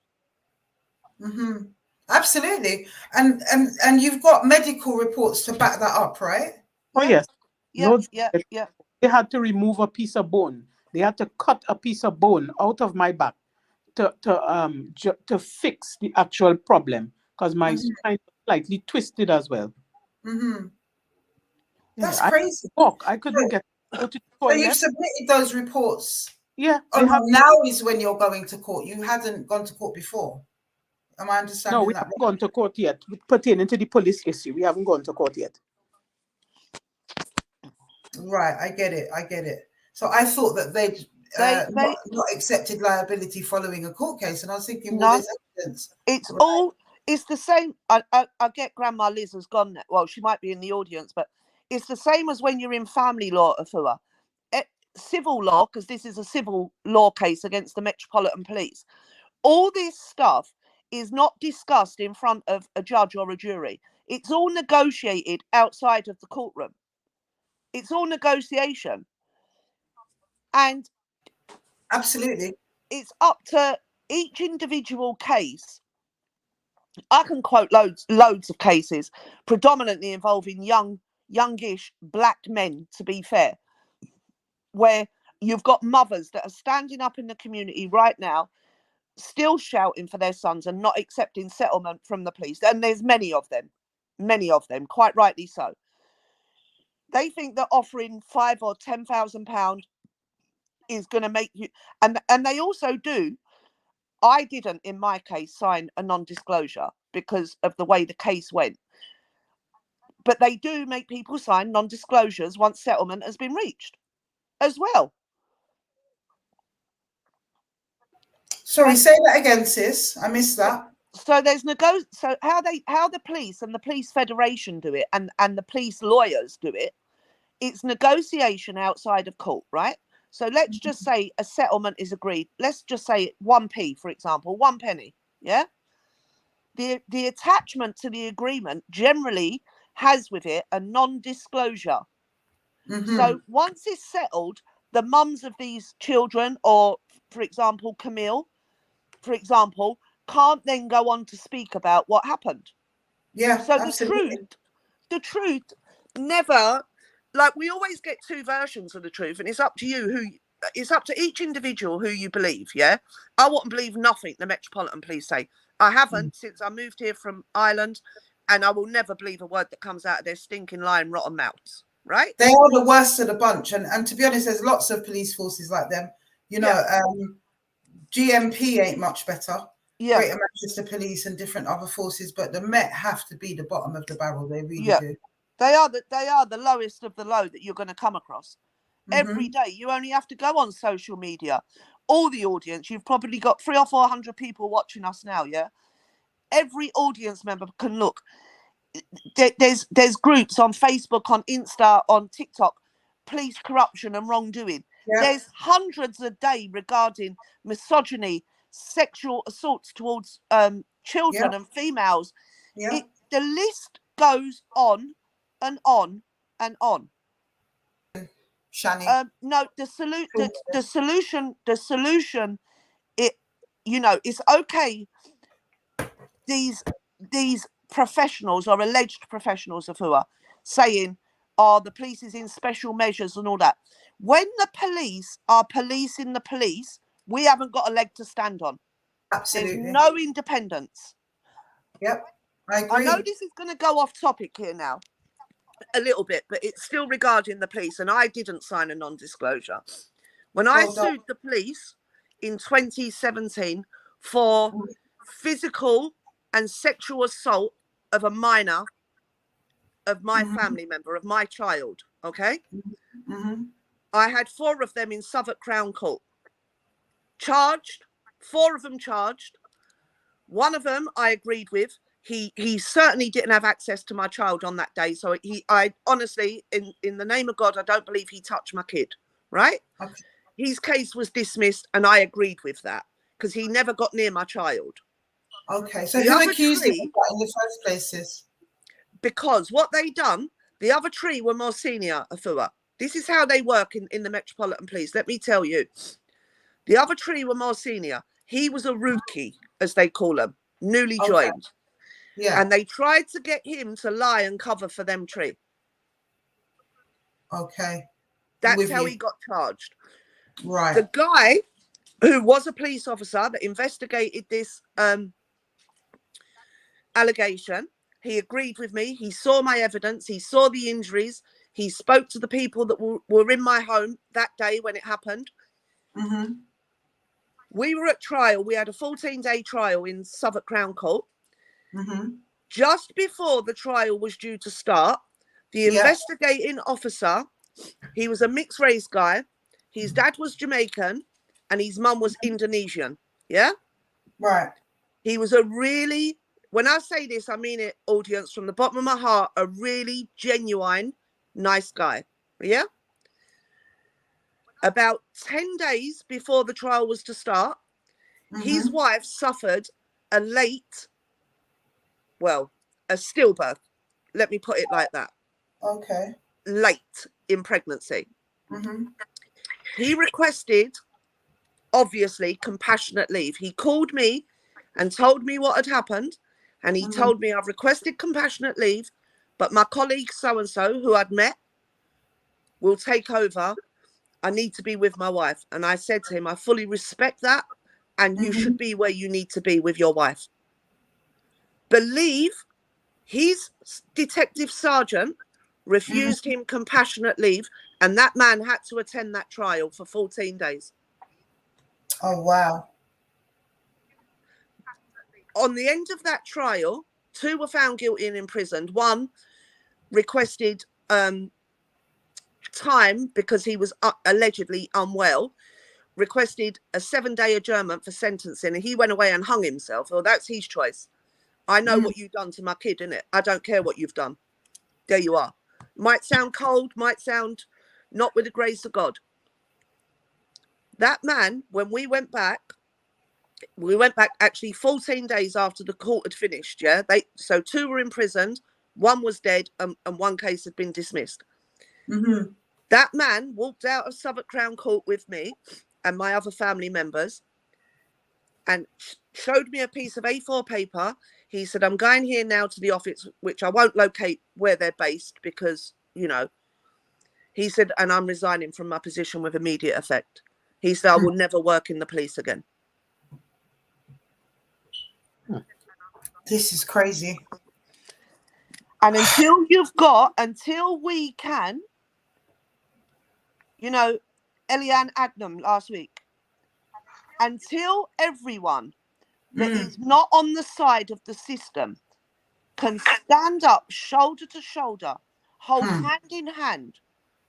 Absolutely. And you've got medical reports to back that up, right? Oh, yes. Yeah. They had to remove a piece of bone. They had to cut a piece of bone out of my back to fix the actual problem, because my spine was slightly twisted as well. That's crazy. I couldn't get to the toilet. So you've submitted those reports? Yeah. Now is when you're going to court. You hadn't gone to court before. Am I understanding that? No, we haven't gone to court yet. Pertaining to the police issue, we haven't gone to court yet. Right, I get it. So I thought that they'd They not accepted liability following a court case, and I was thinking, well, no. there's evidence. It's Right. all. It's the same. I get Grandma Liz has gone now. Well, she might be in the audience, but it's the same as when you're in family law, Afua. Civil law, because this is a civil law case against the Metropolitan Police. All this stuff is not discussed in front of a judge or a jury. It's all negotiated outside of the courtroom. It's all negotiation. And Absolutely. it's up to each individual case. I can quote loads of cases, predominantly involving youngish black men, to be fair, where you've got mothers that are standing up in the community right now, still shouting for their sons and not accepting settlement from the police. And there's many of them, quite rightly so. They think that offering £5,000 or £10,000 is going to make you, and they also do. I didn't, in my case, sign a non-disclosure because of the way the case went. But they do make people sign non-disclosures once settlement has been reached as well. Sorry, say that again, sis. I missed that. So there's so how the police and the police federation do it, and the police lawyers do it. It's negotiation outside of court, right? So let's just say a settlement is agreed. Let's just say 1p, for example, 1 penny. Yeah. The attachment to the agreement generally has with it a non-disclosure. So once it's settled, the mums of these children, or for example, Camille, for example, can't then go on to speak about what happened. Yeah. So absolutely. the truth never, like, we always get two versions of the truth, and it's up to you it's up to each individual who you believe. Yeah. I wouldn't believe nothing the Metropolitan Police say. I haven't since I moved here from Ireland, and I will never believe a word that comes out of their stinking lying rotten mouths. Right? They are the worst of the bunch, and to be honest, there's lots of police forces like them. You know, GMP ain't much better. Yeah. Greater Manchester Police and different other forces, but the Met have to be the bottom of the barrel. They really do. They are the lowest of the low that you're going to come across. Every day. You only have to go on social media. All the audience, you've probably got 300 or 400 people watching us now. Yeah. Every audience member can look. There's groups on Facebook, on Insta, on TikTok, police corruption and wrongdoing. Yeah. There's hundreds a day regarding misogyny, sexual assaults towards children and females. Yeah. The list goes on and on and on. Shani. No, the solution, it's okay. These professionals or alleged professionals of Afua saying, the police is in special measures and all that. When the police are policing the police, we haven't got a leg to stand on. Absolutely. There's no independence. Yep, I agree. I know this is going to go off topic here now a little bit, but it's still regarding the police, and I didn't sign a non-disclosure. When I sued the police in 2017 for physical and sexual assault of a minor, of my family member, of my child, okay? I had 4 of them in Southwark Crown Court. Charged, 4 of them charged. One of them I agreed with. He certainly didn't have access to my child on that day. So I honestly, in the name of God, I don't believe he touched my kid, right? Okay. His case was dismissed, and I agreed with that because he never got near my child. Okay, so who accused him of that in the first place? Because what they done, the other 3 were more senior, Afua. This is how they work in the Metropolitan Police. Let me tell you. The other 3 were more senior. He was a rookie, as they call him, newly joined. Yeah. And they tried to get him to lie and cover for them 3. Okay. That's how he got charged. Right. The guy who was a police officer that investigated this allegation, he agreed with me. He saw my evidence. He saw the injuries. He spoke to the people that were in my home that day when it happened. We were at trial. We had a 14-day trial in Southwark Crown Court. Just before the trial was due to start, the investigating officer, he was a mixed race guy. His dad was Jamaican and his mum was Indonesian. Yeah? Right. He was a really, when I say this, I mean it, audience, from the bottom of my heart, a really genuine, nice guy. Yeah? About 10 days before the trial was to start, his wife suffered a stillbirth. Let me put it like that. Okay. Late in pregnancy. Mm-hmm. He requested, obviously, compassionate leave. He called me and told me what had happened. And he told me, I've requested compassionate leave, but my colleague so-and-so, who I'd met, will take over. I need to be with my wife. And I said to him, I fully respect that. And you should be where you need to be with your wife. Believe his detective sergeant refused him compassionate leave. And that man had to attend that trial for 14 days. Oh, wow. On the end of that trial, 2 were found guilty and imprisoned. 1 requested time because he was allegedly unwell, requested a 7-day adjournment for sentencing, and he went away and hung himself. Well, that's his choice. I know what you've done to my kid, innit? I don't care what you've done. There you are. Might sound cold, might sound not with the grace of God. That man, when we went back actually 14 days after the court had finished. Yeah, so 2 were imprisoned, 1 was dead, and 1 case had been dismissed. That man walked out of Southwark Crown Court with me and my other family members and showed me a piece of A4 paper. He said, I'm going here now to the office, which I won't locate where they're based because, you know, he said, and I'm resigning from my position with immediate effect. He said, I will never work in the police again. This is crazy. And until we can, you know, Eliane Adnam last week, until everyone that is not on the side of the system can stand up shoulder to shoulder, hold hand in hand,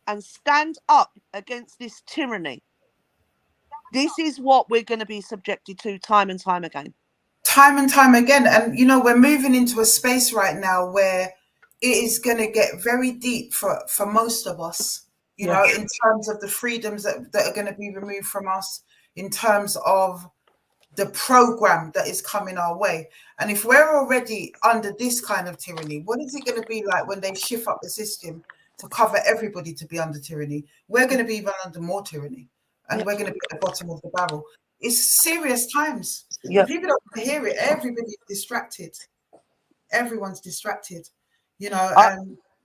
and stand up against this tyranny, this is what we're going to be subjected to time and time again. Time and time again. And, you know, we're moving into a space right now where it is going to get very deep for most of us, you know, in terms of the freedoms that are going to be removed from us, in terms of the program that is coming our way. And if we're already under this kind of tyranny, what is it going to be like when they shift up the system to cover everybody to be under tyranny? We're going to be even under more tyranny, and we're going to be at the bottom of the barrel. It's serious times. And people don't want to hear it. Everybody's distracted. Everyone's distracted, you know.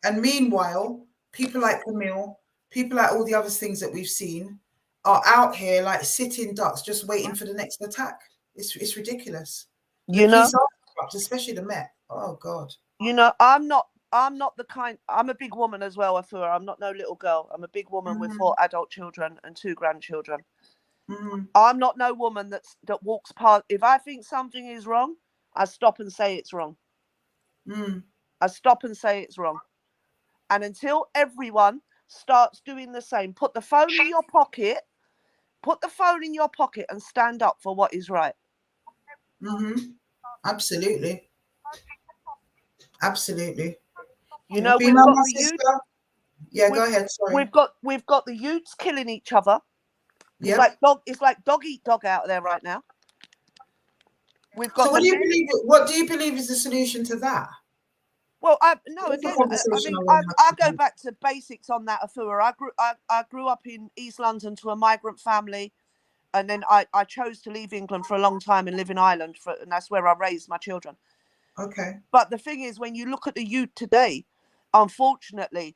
And meanwhile, people like Camille, people like all the other things that we've seen, are out here like sitting ducks, just waiting for the next attack. It's ridiculous. You know, especially the Met. Oh God. You know, I'm not the kind. I'm a big woman as well, Afua. I'm not no little girl. I'm a big woman with 4 adult children and 2 grandchildren. I'm not no woman that walks past. If I think something is wrong, I stop and say it's wrong. I stop and say it's wrong. And until everyone starts doing the same, put the phone in your pocket. Put the phone in your pocket and stand up for what is right. Absolutely. Absolutely. You know, we've got the youth. Yeah, go ahead. Sorry. We've got the youths killing each other. It's like dog eat dog out there right now. We've got. So what do you believe is the solution to that? Well, I go back to basics on that, Afua. I grew up in East London to a migrant family, and then I chose to leave England for a long time and live in Ireland, and that's where I raised my children. Okay. But the thing is, when you look at the youth today, unfortunately,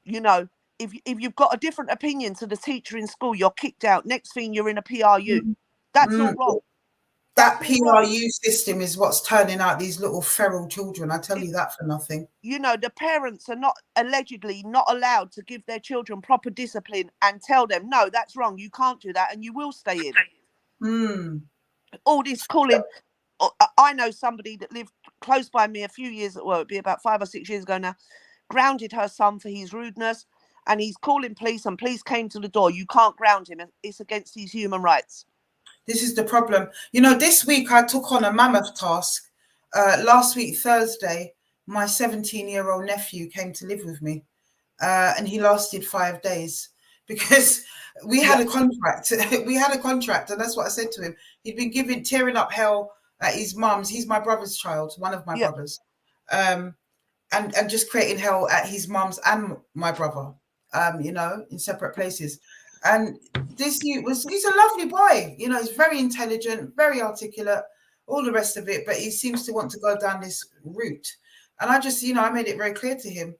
you know, if you've got a different opinion to the teacher in school, you're kicked out. Next thing, you're in a PRU. That's all wrong. That PRU system is what's turning out these little feral children. I tell you that for nothing. You know, the parents are allegedly not allowed to give their children proper discipline and tell them, no, that's wrong. You can't do that, and you will stay in. All this calling. I know somebody that lived close by me a few years, well, it'd be about 5 or 6 years ago now, grounded her son for his rudeness. and he's calling police, and police came to the door. You can't ground him. It's against his human rights. This is the problem. You know, this week I took on a mammoth task. Last week, Thursday, my 17-year-old nephew came to live with me, and he lasted 5 days because we had a contract. We had a contract, and that's what I said to him. He'd been tearing up hell at his mum's. He's my brother's child, one of my brothers, and just creating hell at his mum's and my brother, you know, in separate places. And he's a lovely boy, you know, he's very intelligent, very articulate, all the rest of it, but he seems to want to go down this route. And I just, you know, I made it very clear to him,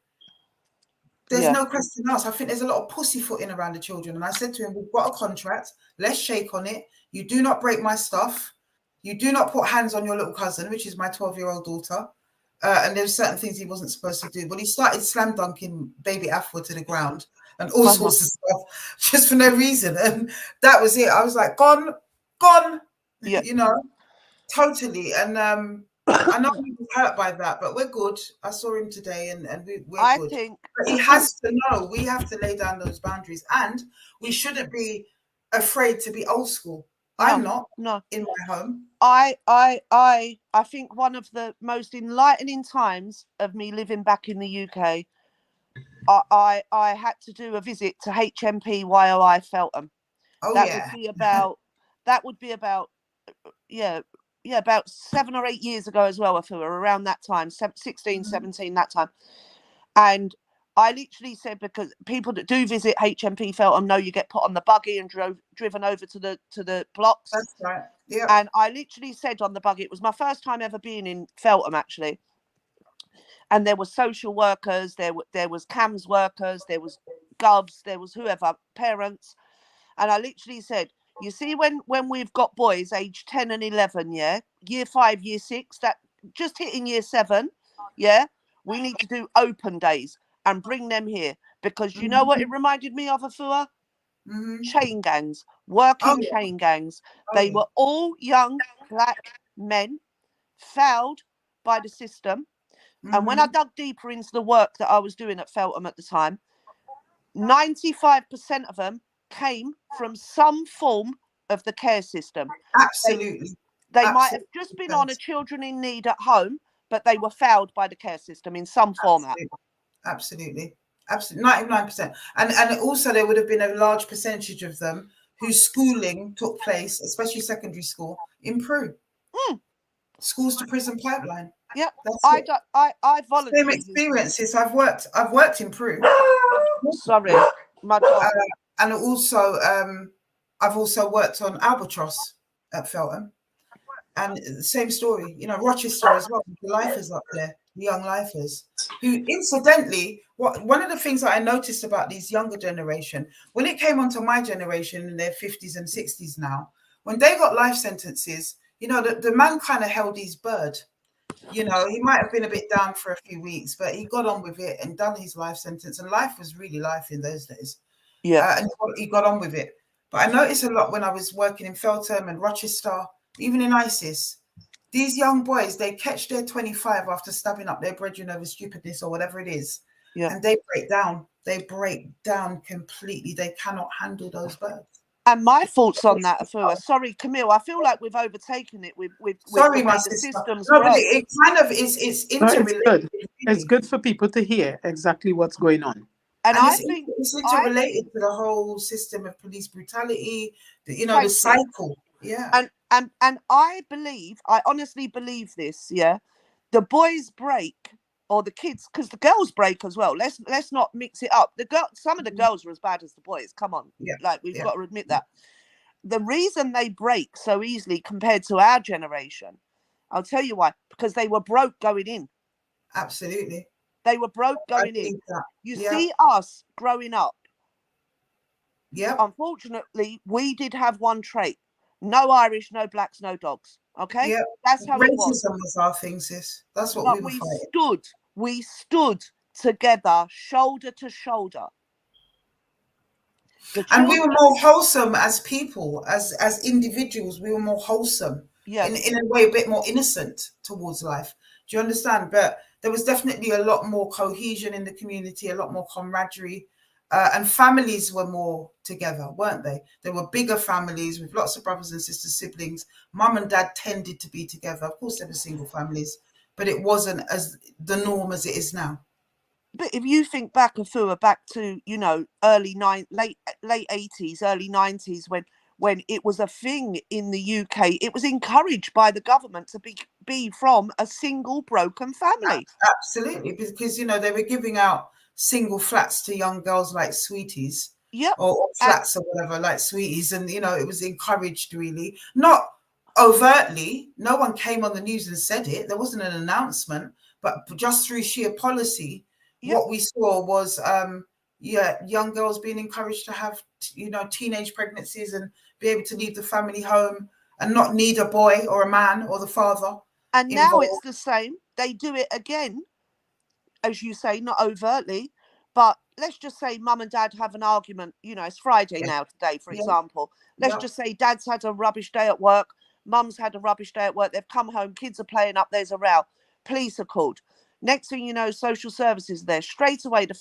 there's no question asked. I think there's a lot of pussyfooting around the children. And I said to him, we've got a contract, let's shake on it. You do not break my stuff. You do not put hands on your little cousin, which is my 12-year-old daughter. And there's certain things he wasn't supposed to do. But he started slam dunking baby Afua to the ground and all sorts of stuff just for no reason. And that was it. I was like, gone, you know, totally. And I know he was hurt by that, but we're good. I saw him today and we're good. But he has to know we have to lay down those boundaries, and we shouldn't be afraid to be old school. I'm not in my home. I think one of the most enlightening times of me living back in the UK, I had to do a visit to HMP YOI Feltham. That would be about about 7 or 8 years ago as well, Afua, around that time, 16, 17, that time. And I literally said, because people that do visit HMP Feltham know you get put on the buggy and driven over to the blocks. That's right. Yeah. And I literally said on the buggy, it was my first time ever being in Feltham, actually. And there were social workers, there was CAMS workers, there was govs, there was whoever, parents. And I literally said, you see, when we've got boys aged 10 and 11, year 5, year 6, that just hitting year 7, we need to do open days and bring them here, because you know what it reminded me of, Afua? Chain gangs, chain gangs. They were all young black men, fouled by the system. And when I dug deeper into the work that I was doing at Feltham at the time, 95% of them came from some form of the care system. Absolutely. They might have just been on a children in need at home, but they were fouled by the care system in some format. Absolutely. 99%. And also there would have been a large percentage of them whose schooling took place, especially secondary school, in Peru. Schools to prison pipeline. Yeah, I volunteered. Same experiences. I've worked in Peru. Sorry, my dog. And also, I've also worked on Albatross at Feltham, and same story. You know, Rochester as well. The lifers up there, the young lifers, who incidentally, one of the things that I noticed about these younger generation, when it came onto my generation in their 50s and 60s now, when they got life sentences, you know, the man kind of held his bird. You know, he might have been a bit down for a few weeks, but he got on with it and done his life sentence. And life was really life in those days. Yeah. And he got on with it. But I noticed a lot when I was working in Feltham and Rochester, even in ISIS, these young boys, they catch their 25 after stabbing up their brethren over stupidness or whatever it is. Yeah. And they break down. They break down completely. They cannot handle those birds. And my thoughts on that, Afua. Sorry, Camille, I feel like we've overtaken it with Sorry, the my sister. systems. No, but it kind of is interrelated. No, it's good. It's good for people to hear exactly what's going on. And I think it's interrelated to the whole system of police brutality, the cycle. Yeah. And I honestly believe this, the boys break, or the kids, because the girls break as well. Let's not mix it up. Some of the girls are as bad as the boys. Come on, we've got to admit that. The reason they break so easily compared to our generation, I'll tell you why. Because they were broke going in. Absolutely, they were broke going in. You see us growing up. Yeah. Unfortunately, we did have one trait: no Irish, no blacks, no dogs. Okay, yeah. That's how racism it was. Was our thing, sis. That's what we were fighting. We stood together, shoulder to shoulder. And we were more wholesome as people, as individuals. We were more wholesome, in a way, a bit more innocent towards life. Do you understand? But there was definitely a lot more cohesion in the community, a lot more camaraderie. And families were more together, weren't they? There were bigger families with lots of brothers and sisters, siblings. Mum and dad tended to be together. Of course, there were single families, but it wasn't as the norm as it is now. But if you think back, Afua, back to, you know, late 80s, early 90s, when it was a thing in the UK, it was encouraged by the government to be from a single broken family. Absolutely, because you know they were giving out single flats to young girls like sweeties, Yep. or flats or whatever like sweeties, and you know it was encouraged, really, not overtly. No one came on the news and said it. There wasn't an announcement, but just through sheer policy, Yep. what we saw was young girls being encouraged to have teenage pregnancies and be able to leave the family home and not need a boy or a man or the father And now involved. it's the same. They do it again, as you say, not overtly, but let's just say mum and dad have an argument. You know, it's Friday now today, for example. Let's just say dad's had a rubbish day at work, mum's had a rubbish day at work. They've come home, kids are playing up, there's a row. Police are called. Next thing you know, social services are there. Straight away, the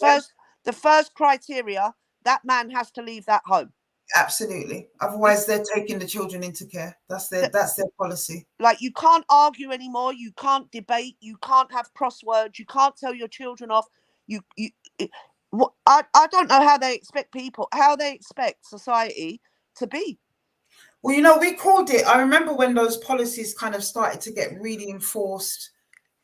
first criteria, that man has to leave that home. Absolutely. Otherwise, they're taking the children into care. That's their policy. Like, you can't argue anymore. You can't debate. You can't have crosswords. You can't tell your children off. I don't know how they expect society to be. Well, you know, we called it. I remember when those policies kind of started to get really enforced.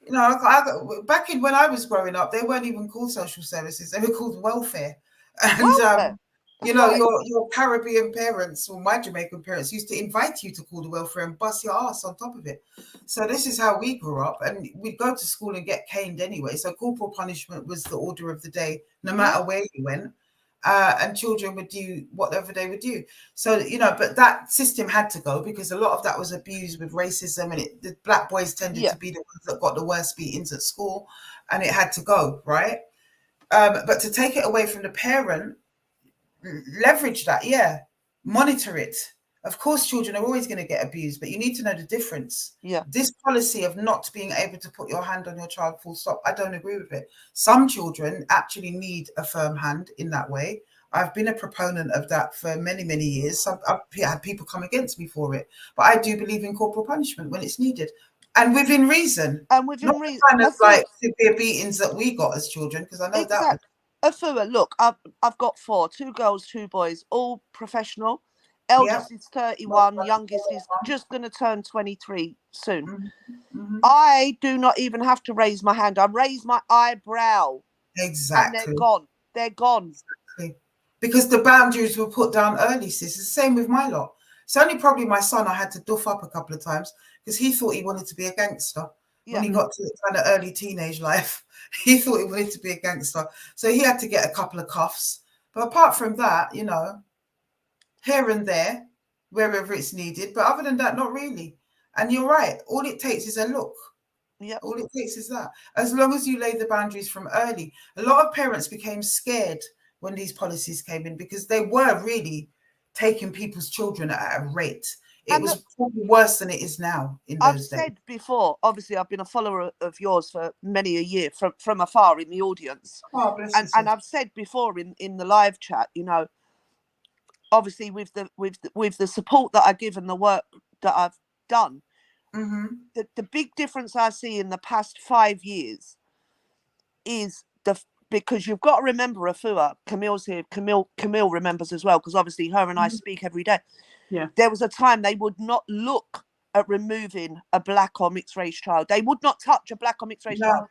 You know, back in when I was growing up, they weren't even called social services. They were called welfare. And you know, your Caribbean parents or my Jamaican parents used to invite you to call the welfare and bust your ass on top of it. So this is how we grew up, and we'd go to school and get caned anyway. So corporal punishment was the order of the day, no matter where you went. And children would do whatever they would do. So, you know, but that system had to go because a lot of that was abused with racism, and the black boys tended to be the ones that got the worst beatings at school, and it had to go, right? But to take it away from the parent, leverage that, monitor it. Of course, children are always going to get abused, but you need to know the difference. This policy of not being able to put your hand on your child, full stop, I don't agree with it. Some children actually need a firm hand in that way. I've been a proponent of that for many, many years. I've had people come against me for it, but I do believe in corporal punishment when it's needed. And within reason. And within not reason. Kind of like severe beatings that we got as children, because I know that. Afua, look, I've got 4, 2 girls, 2 boys, all professional. Eldest is 31, youngest is just going to turn 23 soon. I do not even have to raise my hand. I raise my eyebrow. Exactly. And they're gone. They're gone. Exactly. Because the boundaries were put down early, sis. It's the same with my lot. It's only probably my son I had to duff up a couple of times because he thought he wanted to be a gangster. When he got to the kind of early teenage life, he thought he wanted to be a gangster. So he had to get a couple of cuffs. But apart from that, you know, here and there, wherever it's needed. But other than that, not really. And you're right. All it takes is a look. All it takes is that. As long as you lay the boundaries from early. A lot of parents became scared when these policies came in because they were really taking people's children at a rate. It was probably worse than it is now in those days. I've said before, obviously, I've been a follower of yours for many a year from afar in the audience. Oh, bless and I've said before in the live chat, you know, obviously with the support that I give and the work that I've done, the big difference I see in the past 5 years is because you've got to remember, Afua, Camille's here, Camille remembers as well, because obviously her and I speak every day. There was a time they would not look at removing a black or mixed race child. They would not touch a black or mixed race child.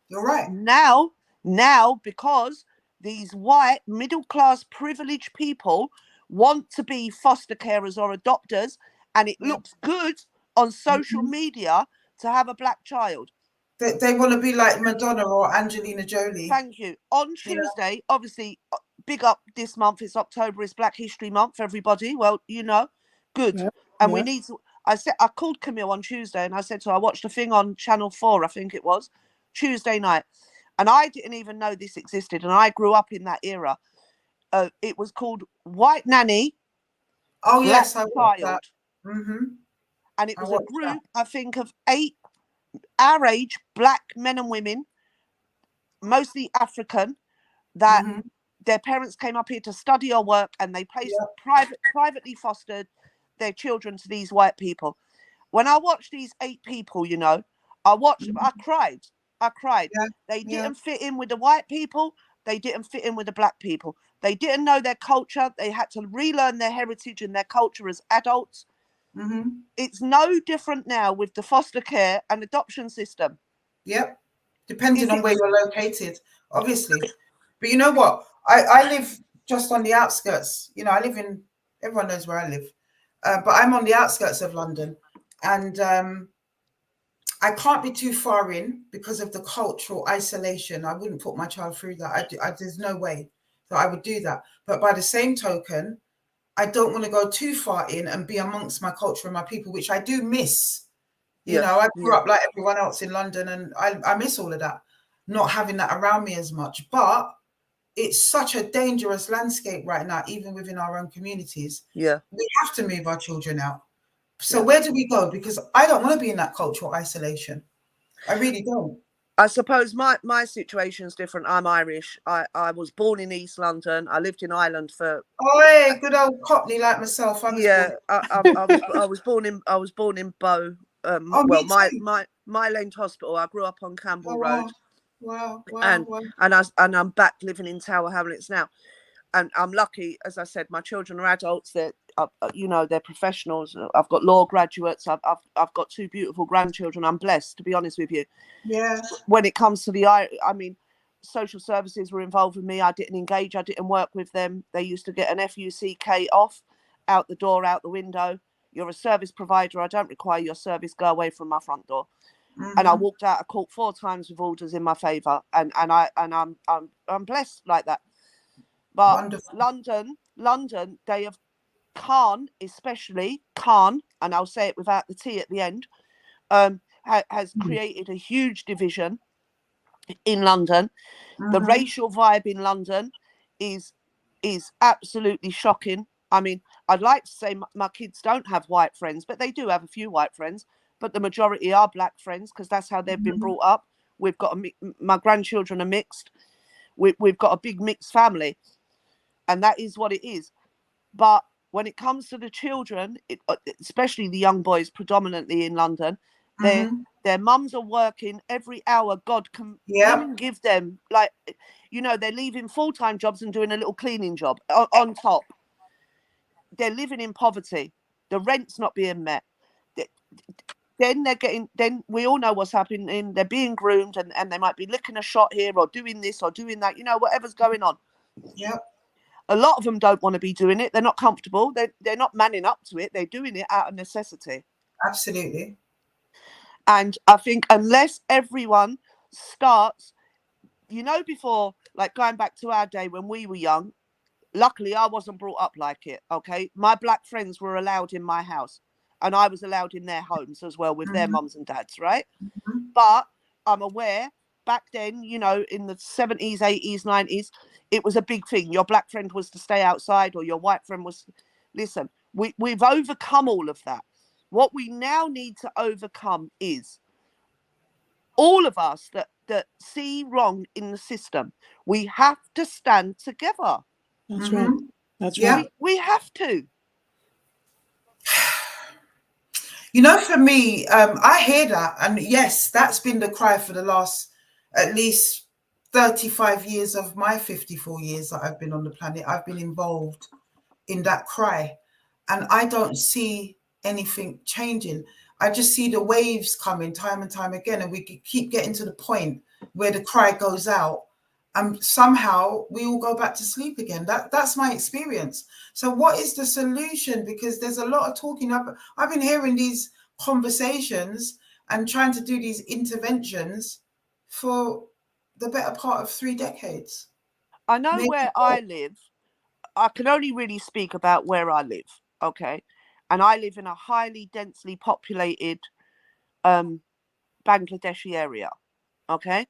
You're right. Now, because these white, middle-class, privileged people want to be foster carers or adopters, and it looks good on social media to have a black child. They want to be like Madonna or Angelina Jolie. Thank you. On Tuesday, obviously, big up this month. It's October. It's Black History Month for everybody. Well, you know, good. And we need to. I called Camille on Tuesday and I said to her, I watched a thing on Channel 4, I think it was, Tuesday night. And I didn't even know this existed. And I grew up in that era. It was called White Nanny. Oh, yes, I watched Child. that. And it was a group, I think, of 8 our age, black men and women, mostly African, that their parents came up here to study or work, and they placed privately fostered their children to these white people. When I watched these 8 people, you know, I cried. Yeah. They didn't fit in with the white people. They didn't fit in with the black people. They didn't know their culture. They had to relearn their heritage and their culture as adults. Mm-hmm. It's no different now with the foster care and adoption system. Yep. Depending on where you're located, obviously. But you know what? I live just on the outskirts. You know, I live in, everyone knows where I live. But I'm on the outskirts of London. And I can't be too far in because of the cultural isolation. I wouldn't put my child through that. There's no way that I would do that. But by the same token, I don't want to go too far in and be amongst my culture and my people, which I do miss. You know, I grew up like everyone else in London, and I miss all of that, not having that around me as much. But it's such a dangerous landscape right now, even within our own communities. Yeah. We have to move our children out. So where do we go? Because I don't want to be in that cultural isolation. I really don't. I suppose my situation is different. I'm Irish. I was born in East London. I lived in Ireland for. Oh, hey, good old Cockney like myself. I was born in Bow. Me too. My Lane Hospital. I grew up on Campbell Oh, Road. Wow. And I'm back living in Tower Hamlets now. And I'm lucky, as I said, my children are adults. They're they're professionals. I've got law graduates. I've got 2 beautiful grandchildren. I'm blessed, to be honest with you. Yeah. When it comes to social services were involved with me. I didn't engage. I didn't work with them. They used to get an FUCK off, out the door, out the window. You're a service provider. I don't require your service. Go away from my front door. Mm-hmm. And I walked out of court 4 times with orders in my favour, and I'm blessed like that. But Wonderful. London, they have especially Khan, and I'll say it without the T at the end, has created a huge division in London. Mm-hmm. The racial vibe in London is absolutely shocking. I mean, I'd like to say my kids don't have white friends, but they do have a few white friends. But the majority are black friends because that's how they've been brought up. We've got my grandchildren are mixed. We've got a big mixed family, and that is what it is. But when it comes to the children, especially the young boys, predominantly in London, their mums are working every hour God can give them. Like, they're leaving full-time jobs and doing a little cleaning job on top. They're living in poverty. The rent's not being met. Then we all know what's happening. They're being groomed, and they might be licking a shot here or doing this or doing that, whatever's going on. Yep. A lot of them don't want to be doing it. They're not comfortable. They're not manning up to it. They're doing it out of necessity. Absolutely. And I think unless everyone starts, before, like going back to our day when we were young, luckily I wasn't brought up like it, okay? My black friends were allowed in my house, and I was allowed in their homes as well with their mums and dads, right? But I'm aware back then, in the 70s, 80s, 90s, it was a big thing. Your black friend was to stay outside, or your white friend was. Listen, we've overcome all of that. What we now need to overcome is all of us that see wrong in the system. We have to stand together. That's right. That's right. We have to. For me, I hear that. And yes, that's been the cry for the last at least 35 years of my 54 years that I've been on the planet. I've been involved in that cry. And I don't see anything changing. I just see the waves coming time and time again. And we keep getting to the point where the cry goes out. And somehow we all go back to sleep again. That's my experience. So what is the solution? Because there's a lot of talking. I've been hearing these conversations and trying to do these interventions for the better part of 3 decades. I know where I live. I can only really speak about where I live, okay? And I live in a highly densely populated Bangladeshi area, okay?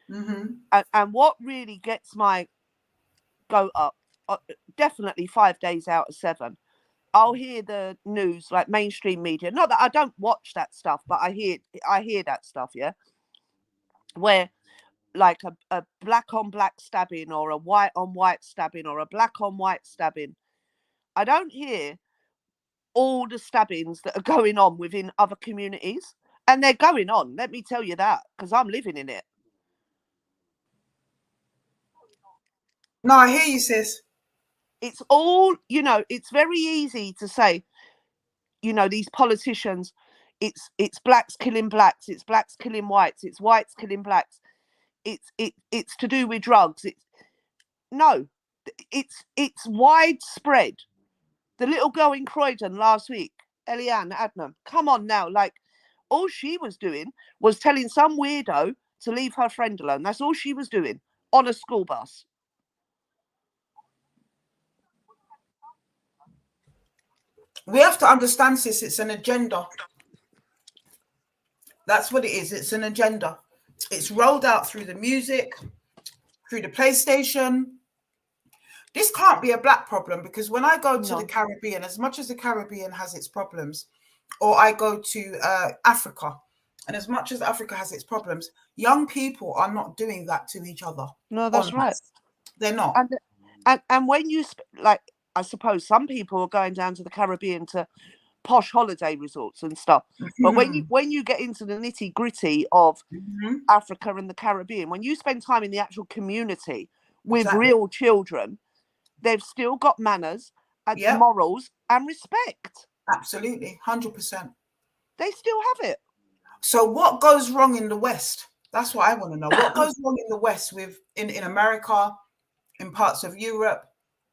And what really gets my go up, definitely 5 days out of 7, I'll hear the news, like mainstream media. Not that I don't watch that stuff, but I hear that stuff, yeah? Where like a black on black stabbing or a white on white stabbing or a black on white stabbing. I don't hear all the stabbings that are going on within other communities, and they're going on. Let me tell you that, because I'm living in it. No, I hear you, sis. It's all, you know, it's very easy to say, you know, these politicians, it's blacks killing blacks, it's blacks killing whites, it's whites killing blacks, it's to do with drugs. It's widespread. The little girl in Croydon last week, Eliane Adnam, come on now, like, all she was doing was telling some weirdo to leave her friend alone. That's all she was doing on a school bus. We have to understand, sis, it's an agenda. That's what it is. It's an agenda. It's rolled out through the music, through the PlayStation. This can't be a black problem, because when I go to the Caribbean, as much as the Caribbean has its problems, or I go to Africa, and as much as Africa has its problems, young people are not doing that to each other. No, that's right. They're not. And when you like, I suppose some people are going down to the Caribbean to posh holiday resorts and stuff. But when you get into the nitty gritty of Africa and the Caribbean, when you spend time in the actual community with real children, they've still got manners and morals and respect. Absolutely, 100%. They still have it. So what goes wrong in the West? That's what I want to know. What goes wrong in the West in America, in parts of Europe,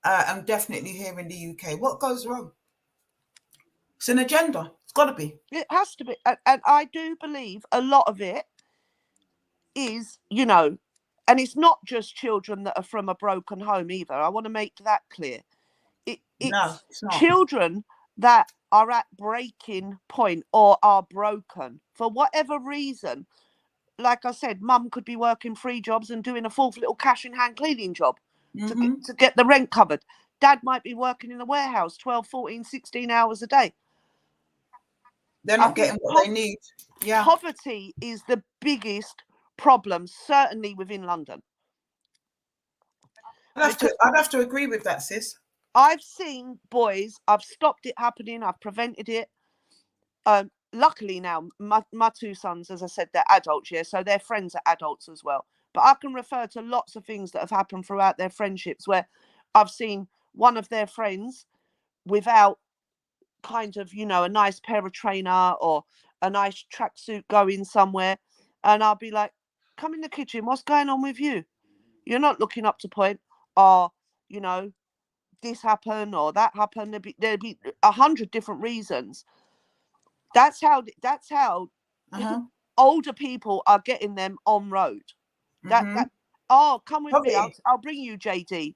and definitely here in the UK? What goes wrong? It's an agenda. It's got to be. It has to be. And I do believe a lot of it is, you know, and it's not just children that are from a broken home either. I want to make that clear. It's not. Children that are at breaking point or are broken for whatever reason. Like I said, mum could be working 3 jobs and doing a fourth little cash in hand cleaning job to get the rent covered. Dad might be working in the warehouse 12, 14, 16 hours a day. They're not getting what they need. Yeah. Poverty is the biggest problem, certainly within London. I'd have to agree with that, sis. I've seen boys, I've stopped it happening, I've prevented it. Luckily now, my 2 sons, as I said, they're adults, yeah, so their friends are adults as well. But I can refer to lots of things that have happened throughout their friendships where I've seen one of their friends without kind of, you know, a nice pair of trainer or a nice tracksuit going somewhere, and I'll be like, come in the kitchen, what's going on with you? You're not looking up to point, or, you know, this happened or that happened. There'd be 100 different reasons. That's how older people are getting them on road. Oh, come with me, I'll bring you, JD.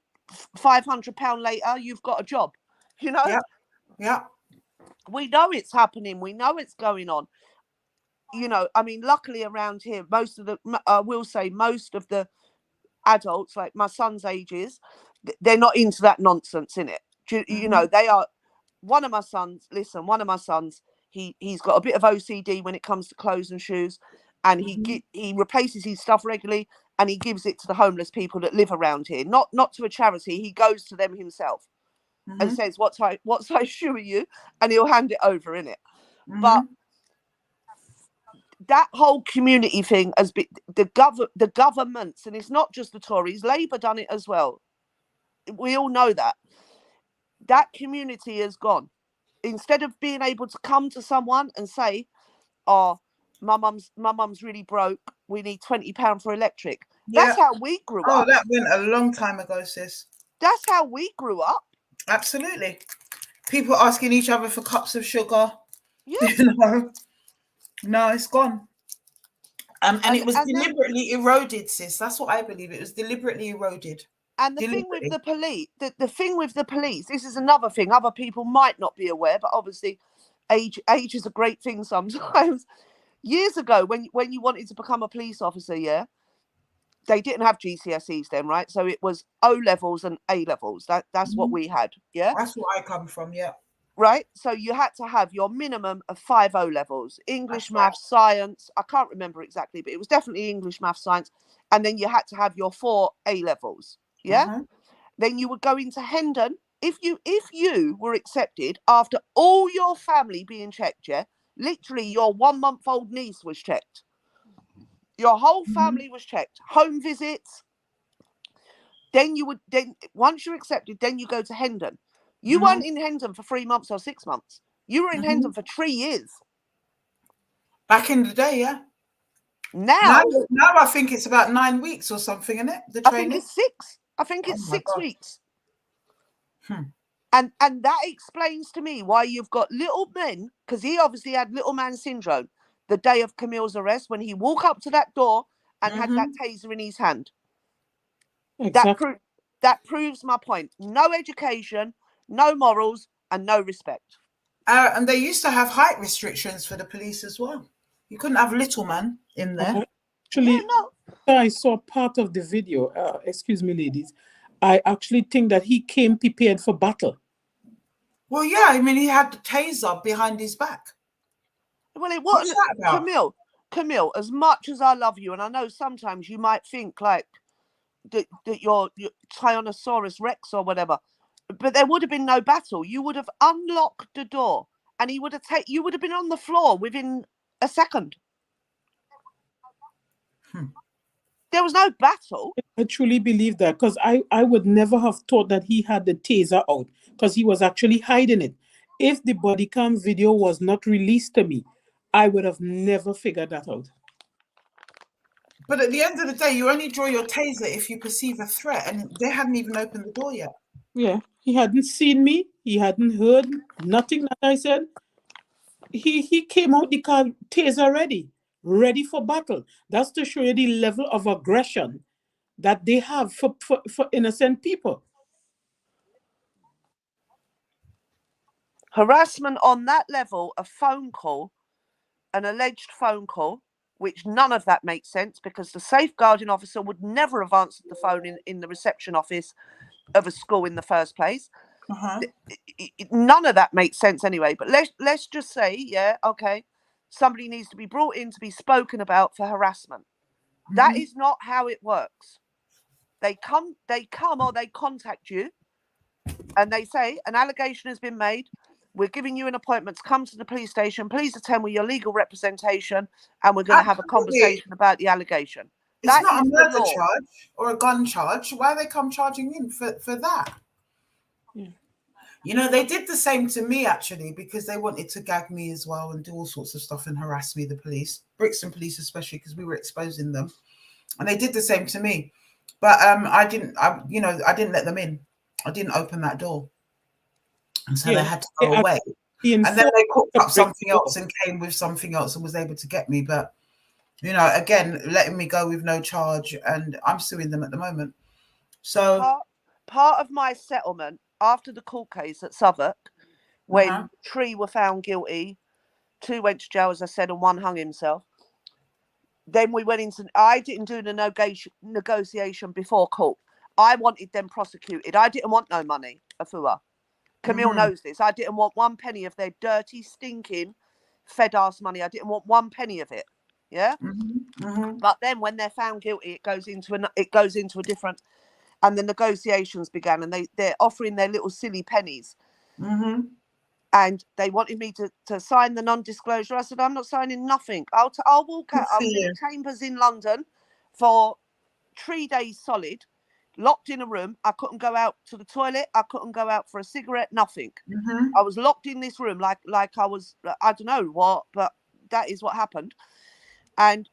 £500 later, you've got a job, you know. Yeah. We know it's happening, we know it's going on, you know. I mean, luckily around here, most of the adults, like my son's ages, they're not into that nonsense in it. You know, they are. One of my sons, he's got a bit of OCD when it comes to clothes and shoes, and he replaces his stuff regularly, and he gives it to the homeless people that live around here. Not to a charity. He goes to them himself and says, "What size shoe are you?" And he'll hand it over in it. But that whole community thing has been the governments, and it's not just the Tories. Labour done it as well. We all know that. That community has gone. Instead of being able to come to someone and say, "Oh, my mum's really broke. We need £20 for electric." That's how we grew up. Oh, that went a long time ago, sis. That's how we grew up. Absolutely. People asking each other for cups of sugar. Yeah. You know? No, it's gone. And it was deliberately eroded, sis. That's what I believe. It was deliberately eroded. And the thing with the police, the thing with the police, this is another thing other people might not be aware, but obviously age is a great thing sometimes. Years ago, when you wanted to become a police officer, yeah, they didn't have GCSEs then, right? So it was O levels and A levels. That's what we had, yeah. That's where I come from, yeah. right? So you had to have your minimum of 5 O levels, English, That's maths, science. I can't remember exactly, but it was definitely English, maths, science. And then you had to have your 4 A levels. Yeah. Then you would go into Hendon. If you were accepted after all your family being checked, yeah, literally your 1-month-old niece was checked. Your whole family was checked. Home visits. Then once you're accepted, then you go to Hendon. You weren't in Hendon for 3 months or 6 months. You were in Hendon for 3 years. Back in the day, yeah. Now I think it's about 9 weeks or something, isn't it? The I training. think it's 6. I think it's Oh my 6 God. weeks. And that explains to me why you've got little men, because he obviously had little man syndrome the day of Camille's arrest when he walked up to that door and had that taser in his hand. Exactly. That proves my point. No education, no morals, and no respect. And they used to have height restrictions for the police as well. You couldn't have little man in there. Actually, I saw part of the video. Excuse me, ladies. I actually think that he came prepared for battle. Well, yeah, I mean, he had the taser behind his back. Well, it wasn't. What's that about? Camille, as much as I love you, and I know sometimes you might think like that you're Tyrannosaurus Rex or whatever, but there would have been no battle. You would have unlocked the door, and you would have been on the floor within a second. There was no battle. I truly believe that, because I would never have thought that he had the taser out, because he was actually hiding it. If the body cam video was not released to me, I would have never figured that out. But at the end of the day, you only draw your taser if you perceive a threat, and they hadn't even opened the door yet. Yeah, he hadn't seen me. He hadn't heard nothing that I said. He came out the car taser ready for battle. That's to show you the level of aggression that they have for innocent people. Harassment on that level, a phone call, an alleged phone call, which none of that makes sense because the safeguarding officer would never have answered the phone in the reception office of a school in the first place. None of that makes sense anyway. But let's just say, yeah, okay, somebody needs to be brought in to be spoken about for harassment. That is not how it works. They come or they contact you and they say an allegation has been made. We're giving you an appointment to come to the police station. Please attend with your legal representation, and we're going to have a conversation about the allegation. It's not a murder charge or a gun charge. Why they come charging in for that? Yeah. You know, they did the same to me, actually, because they wanted to gag me as well and do all sorts of stuff and harass me, the police, Brixton police especially, because we were exposing them. And they did the same to me. But I didn't let them in. I didn't open that door. And so they had to go away. And then they cooked up something else and came with something else and was able to get me. But, you know, again, letting me go with no charge, and I'm suing them at the moment. So part of my settlement after the court case at Southwark, when 3 were found guilty, 2 went to jail, as I said, and 1 hung himself. Then we went into, I didn't do the negotiation before court. I wanted them prosecuted. I didn't want no money, Afua. Camille knows this. I didn't want 1 penny of their dirty, stinking, fed-ass money. I didn't want 1 penny of it. Yeah? But then when they're found guilty, it goes into a different, and the negotiations began, and they're offering their little silly pennies. And they wanted me to sign the non-disclosure. I said, I'm not signing nothing. I'll walk out. I was in the Chambers in London for 3 days solid, locked in a room. I couldn't go out to the toilet. I couldn't go out for a cigarette, nothing. I was locked in this room like I was, I don't know what, but that is what happened. And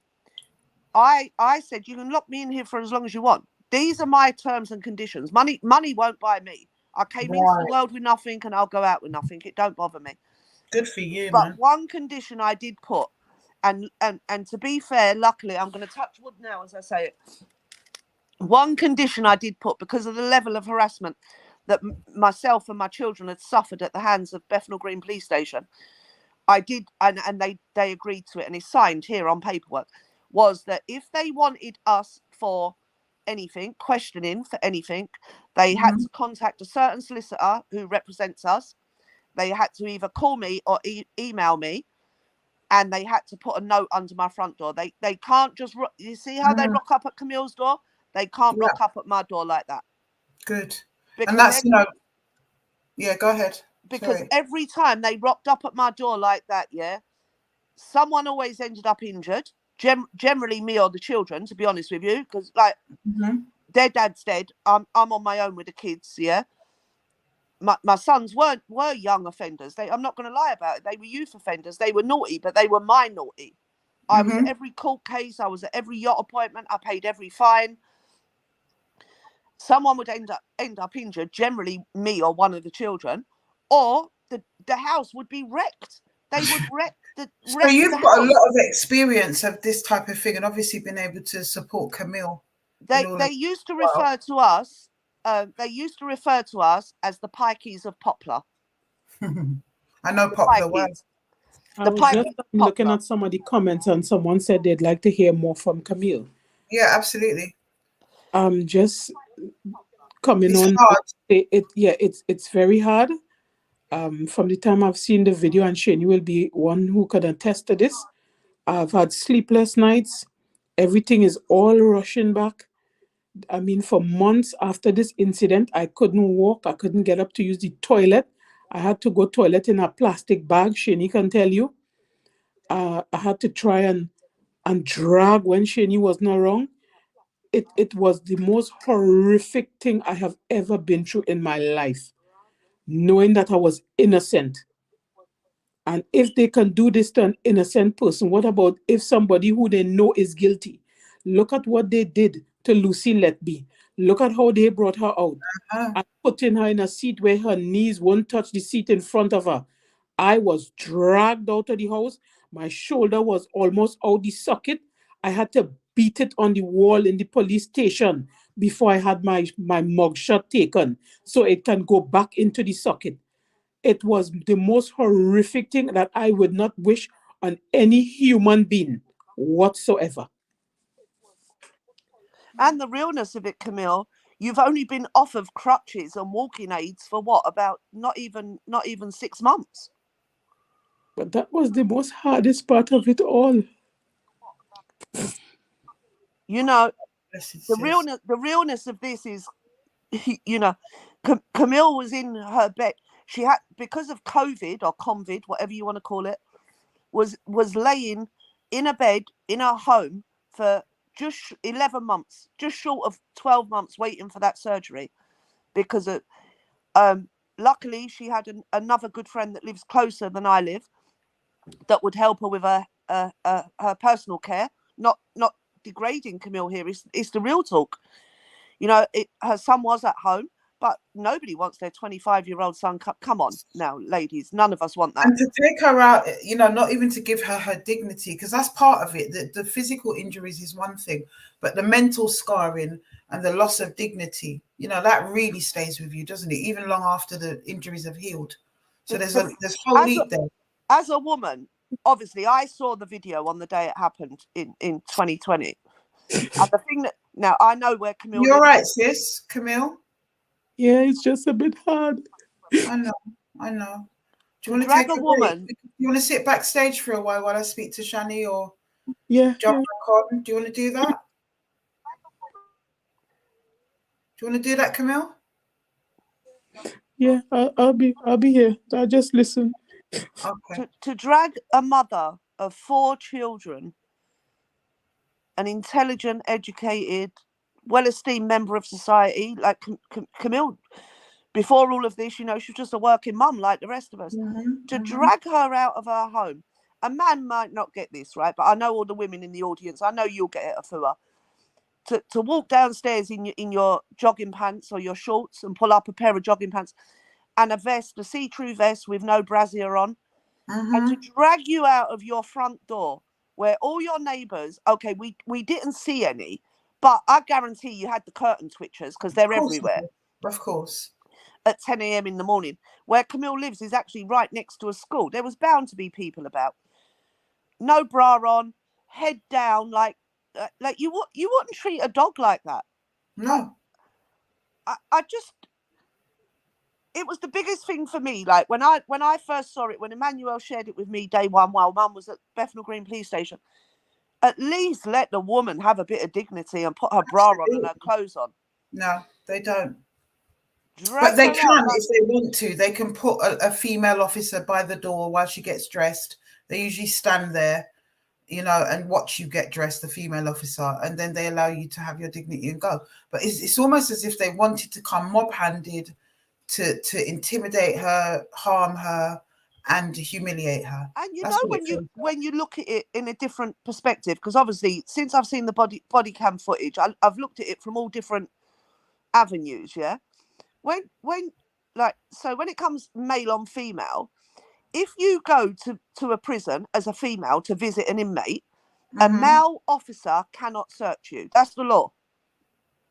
I said, you can lock me in here for as long as you want. These are my terms and conditions. Money won't buy me. I came into the world with nothing and I'll go out with nothing. It don't bother me. Good for you, but man. One condition I did put, and to be fair, luckily, I'm going to touch wood now as I say it. One condition I did put, because of the level of harassment that myself and my children had suffered at the hands of Bethnal Green Police Station, I did, and they agreed to it, and it's signed here on paperwork, was that if they wanted us for anything, questioning for anything, they had to contact a certain solicitor who represents us, they had to either call me or email me, and they had to put a note under my front door. They can't just, you see how they rock up at Camille's door? They can't rock up at my door like that. Good. Because and that's, yeah, go ahead. Because Sorry. every time they rocked up at my door like that, yeah, someone always ended up injured. Generally me or the children, to be honest with you, because like their dad's dead. I'm on my own with the kids, yeah. My sons were young offenders. I'm not going to lie about it. They were youth offenders. They were naughty, but they were my naughty. I was at every court case. I was at every yacht appointment. I paid every fine. Someone would end up injured, generally me or one of the children, or the house would be wrecked. They would wreck the So you've the got house. a lot of experience of this type of thing, and obviously been able to support Camille. They used to refer to us. They used to refer to us as the Pikeys of Poplar. I know Poplar well. I was just looking at some of the comments, and someone said they'd like to hear more from Camille. Yeah, absolutely. Just coming it's on. Hard. It's very hard. From the time I've seen the video, and Shane, you will be one who can attest to this. I've had sleepless nights. Everything is all rushing back. I mean, for months after this incident, I couldn't walk. I couldn't get up to use the toilet. I had to go toilet in a plastic bag. Shani can tell you. I had to try and drag when Shani was not wrong. It was the most horrific thing I have ever been through in my life, knowing that I was innocent. And if they can do this to an innocent person, what about if somebody who they know is guilty? Look at what they did to Lucy Letby. Look at how they brought her out and putting her in a seat where her knees won't touch the seat in front of her. I was dragged out of the house. My shoulder was almost out the socket. I had to beat it on the wall in the police station before I had my mugshot taken so it can go back into the socket. It was the most horrific thing that I would not wish on any human being whatsoever. And the realness of it, Camille, you've only been off of crutches and walking aids for what, about not even 6 months. But that was the most hardest part of it all. You know, the realness of this is, you know, Camille was in her bed. She had, because of COVID or COVID, whatever you want to call it, was laying in a bed in her home for just 11 months, just short of 12 months, waiting for that surgery. Because of, luckily, she had another good friend that lives closer than I live that would help her with her personal care. Not degrading Camille here. It's the real talk. You know, her son was at home, but nobody wants their 25-year-old son. Come on now, ladies. None of us want that. And to take her out, you know, not even to give her her dignity, because that's part of it. The physical injuries is one thing, but the mental scarring and the loss of dignity, you know, that really stays with you, doesn't it? Even long after the injuries have healed. So there's whole leap there. As a woman, obviously, I saw the video on the day it happened in 2020. And the thing that, now I know where Camille. You're right, sis, Camille. Yeah, it's just a bit hard. I know. Do you want to drag take a woman? You want to sit backstage for a while I speak to Shani, or jump back on? Do you want to do that? Do you want to do that, Camille? Yeah, I'll be here. I'll just listen. Okay. To drag a mother of 4 children, an intelligent, educated, well-esteemed member of society like Camille, before all of this, you know, she was just a working mum like the rest of us. To drag her out of her home. A man might not get this, right? But I know all the women in the audience. I know you'll get it, Afua. To walk downstairs in your jogging pants or your shorts and pull up a pair of jogging pants and a vest, a see-through vest with no brassiere on, and to drag you out of your front door where all your neighbours, okay, we didn't see any, but I guarantee you had the curtain twitchers because they're everywhere. Of course. At 10 a.m. in the morning. Where Camille lives is actually right next to a school. There was bound to be people about. No bra on, head down, like you wouldn't treat a dog like that. No. I just, was the biggest thing for me. Like when I first saw it, when Emmanuel shared it with me day one while Mum was at Bethnal Green Police Station, at least let the woman have a bit of dignity and put her bra on and her clothes on. No, they don't. Dress But they her can up like, if they want to. They can put a female officer by the door while she gets dressed. They usually stand there, you know, and watch you get dressed, the female officer, and then they allow you to have your dignity and go. But it's almost as if they wanted to come mob-handed to intimidate her, harm her, and humiliate her. and you That's know, what when you look at it in a different perspective, because obviously since I've seen the body cam footage, I've looked at it from all different avenues. Yeah, when it comes male on female, if you go to a prison as a female to visit an inmate, a male officer cannot search you. That's the law.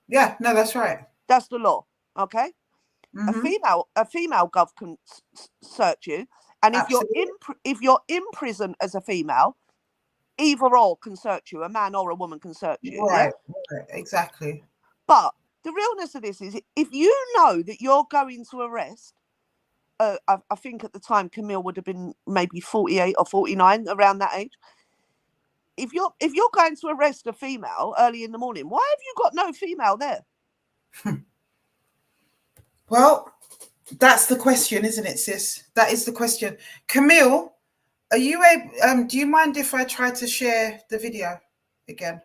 Yeah, no, that's right. That's the law. Okay. A female gov can search you, and if you're in prison as a female, either or can search you. A man or a woman can search you. Right, Yeah, right, exactly. but the realness of this is, if you know that you're going to arrest, I think at the time Camille would have been maybe 48 or 49, around that age. If you're going to arrest a female early in the morning, why have you got no female there? Well, that's the question, isn't it, sis? That is the question. Camille, are you able? Do you mind if I try to share the video again?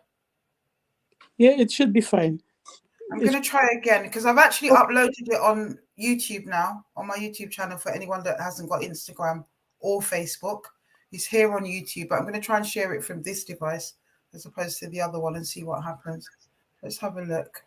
Yeah, it should be fine. I'm going to try again because I've actually uploaded it on YouTube now, on my YouTube channel, for anyone that hasn't got Instagram or Facebook. It's here on YouTube, but I'm going to try and share it from this device as opposed to the other one and see what happens. Let's have a look.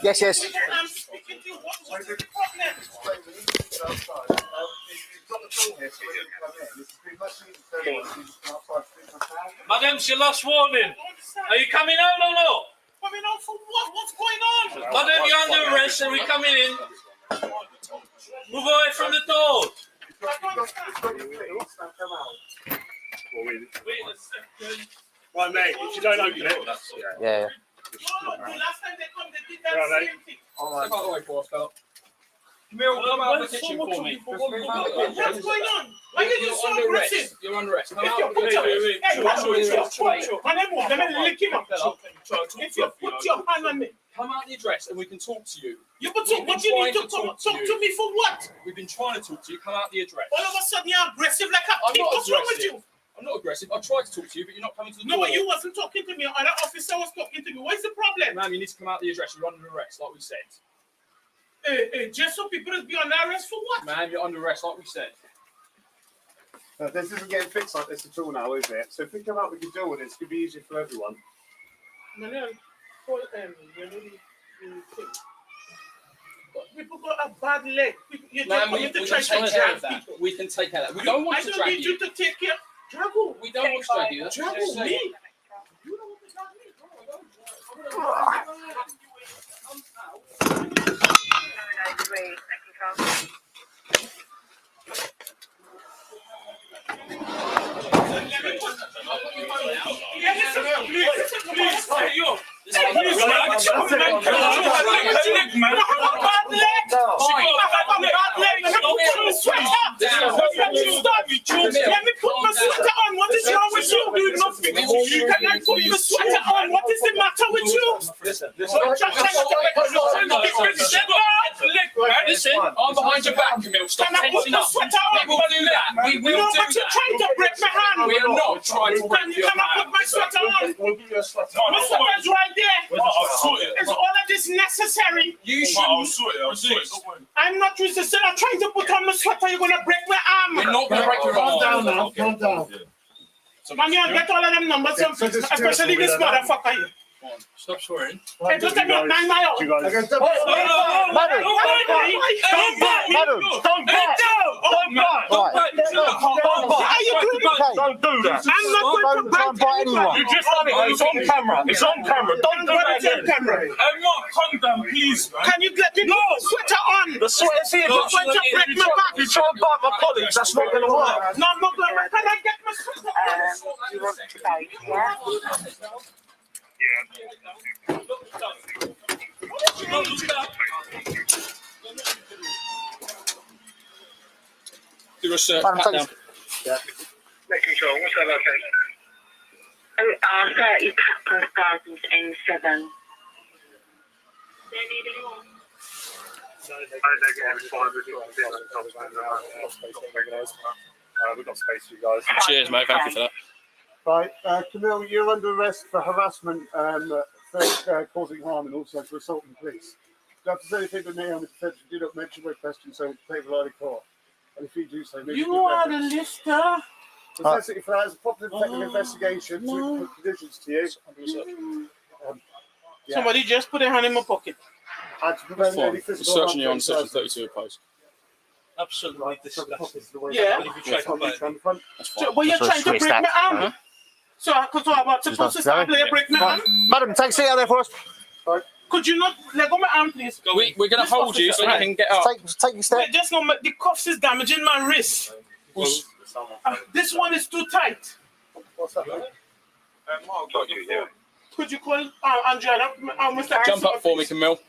Yes, yes. Madam, it's your last warning. Are you coming out or not? Coming out for what? What's going on? Madam, you're under arrest and we're coming in. Move away from the door. Wait a second. Right, mate, if you don't open it. Yeah. Last time they come, they did that same thing. Camille, come out of the kitchen for me. What's going on? Why are you so aggressive? You're under arrest. Come out of the Hey, kitchen. if you put your hand on me, Come out of the address and we can talk to you. you put what you need to talk to me for what? We've been trying to talk to you. Come out of the address. All of a sudden you're aggressive like a I'm pig. not What's wrong with aggressive. you? I'm not aggressive. I tried to talk to you, but you're not coming to the No, door. but you wasn't talking to me. Another officer was talking to me. What is the problem? Ma'am, you need to come out of the address. You're under arrest, like we said. Just so people is be under arrest for what? Ma'am, you're under arrest, like we said. This isn't getting fixed like this at all now, is it? So if we come out, we can deal with it. It's going to be easier for everyone. People got a bad leg. You Ma'am, don't we need to can try take to care drag of that. people. We can take care of that. We don't want I to don't drag need you to take care. Drag who? We don't want to drag you. That's what Drag you're who? saying. Me? You don't want to drag me. Please, hey, yo. Please, man. Let me put my sweater on. What is wrong with you? Do nothing. Can I put the sweater on? What is the matter with you? Listen, I'm behind your back, Camille. Stop Can I put tensing the up. sweater on? We will do that. We will No, do but you're that. trying to break my hand. We are not trying to break your Can I put hand. my sweater on? We'll give you a sweater. My sweater's right there. I'll sort it. Is all of this necessary? You should. I'll sort it. I'll sort it. Don't worry. I'm not resisting. I'm trying to put on my sweater. You're gonna break my We're arm. not going to break your Calm down arm. now. Calm down. Man, you get all of them numbers, especially this motherfucker here. Stop swearing. Hey, just let me up 9 miles. You guys. Madam, Madam, don't back. Are you doing it? Don't do that. I'm not going to bite anyone. You just done it. It's on camera. It's on camera. Don't do that again. Camera. Mark, calm down, please. Can you let me sweater on? The sweater's here. You're going to break my back. You try and bite my colleagues. That's not going to work. No, I'm not going to. Can I get my sweater on? Do a search. Pat down. Making sure. What's that location? 30 Capra Gardens N7. We've got space for you guys. Cheers, mate. Thank you for that. Right, Camille, you're under arrest for harassment, for causing harm, and also for assaulting police. Do you have to say anything to me on the defence? You do not mention my question, so take the line of court. And if you do so, maybe You are the lister. Necessity for that is a proper technical investigation to put conditions to you. Yeah. Somebody just put a hand in my pocket. And to prevent any Fine. physical Searching you harm on to section the person. 32 of post. Absolutely disgusting. Yeah. That's fine. So, but you're trying to break my arm. Huh? So I could talk about supposed to start play break my arm. Madam, take a seat out there for us. Could you not let go my arm, please? We're going to hold you so you can get up. Take your step. Wait, just no, the cuffs is damaging my wrist. This one is too tight. What's that? Could you call Andrea? Mr. Jump up for me, Camille.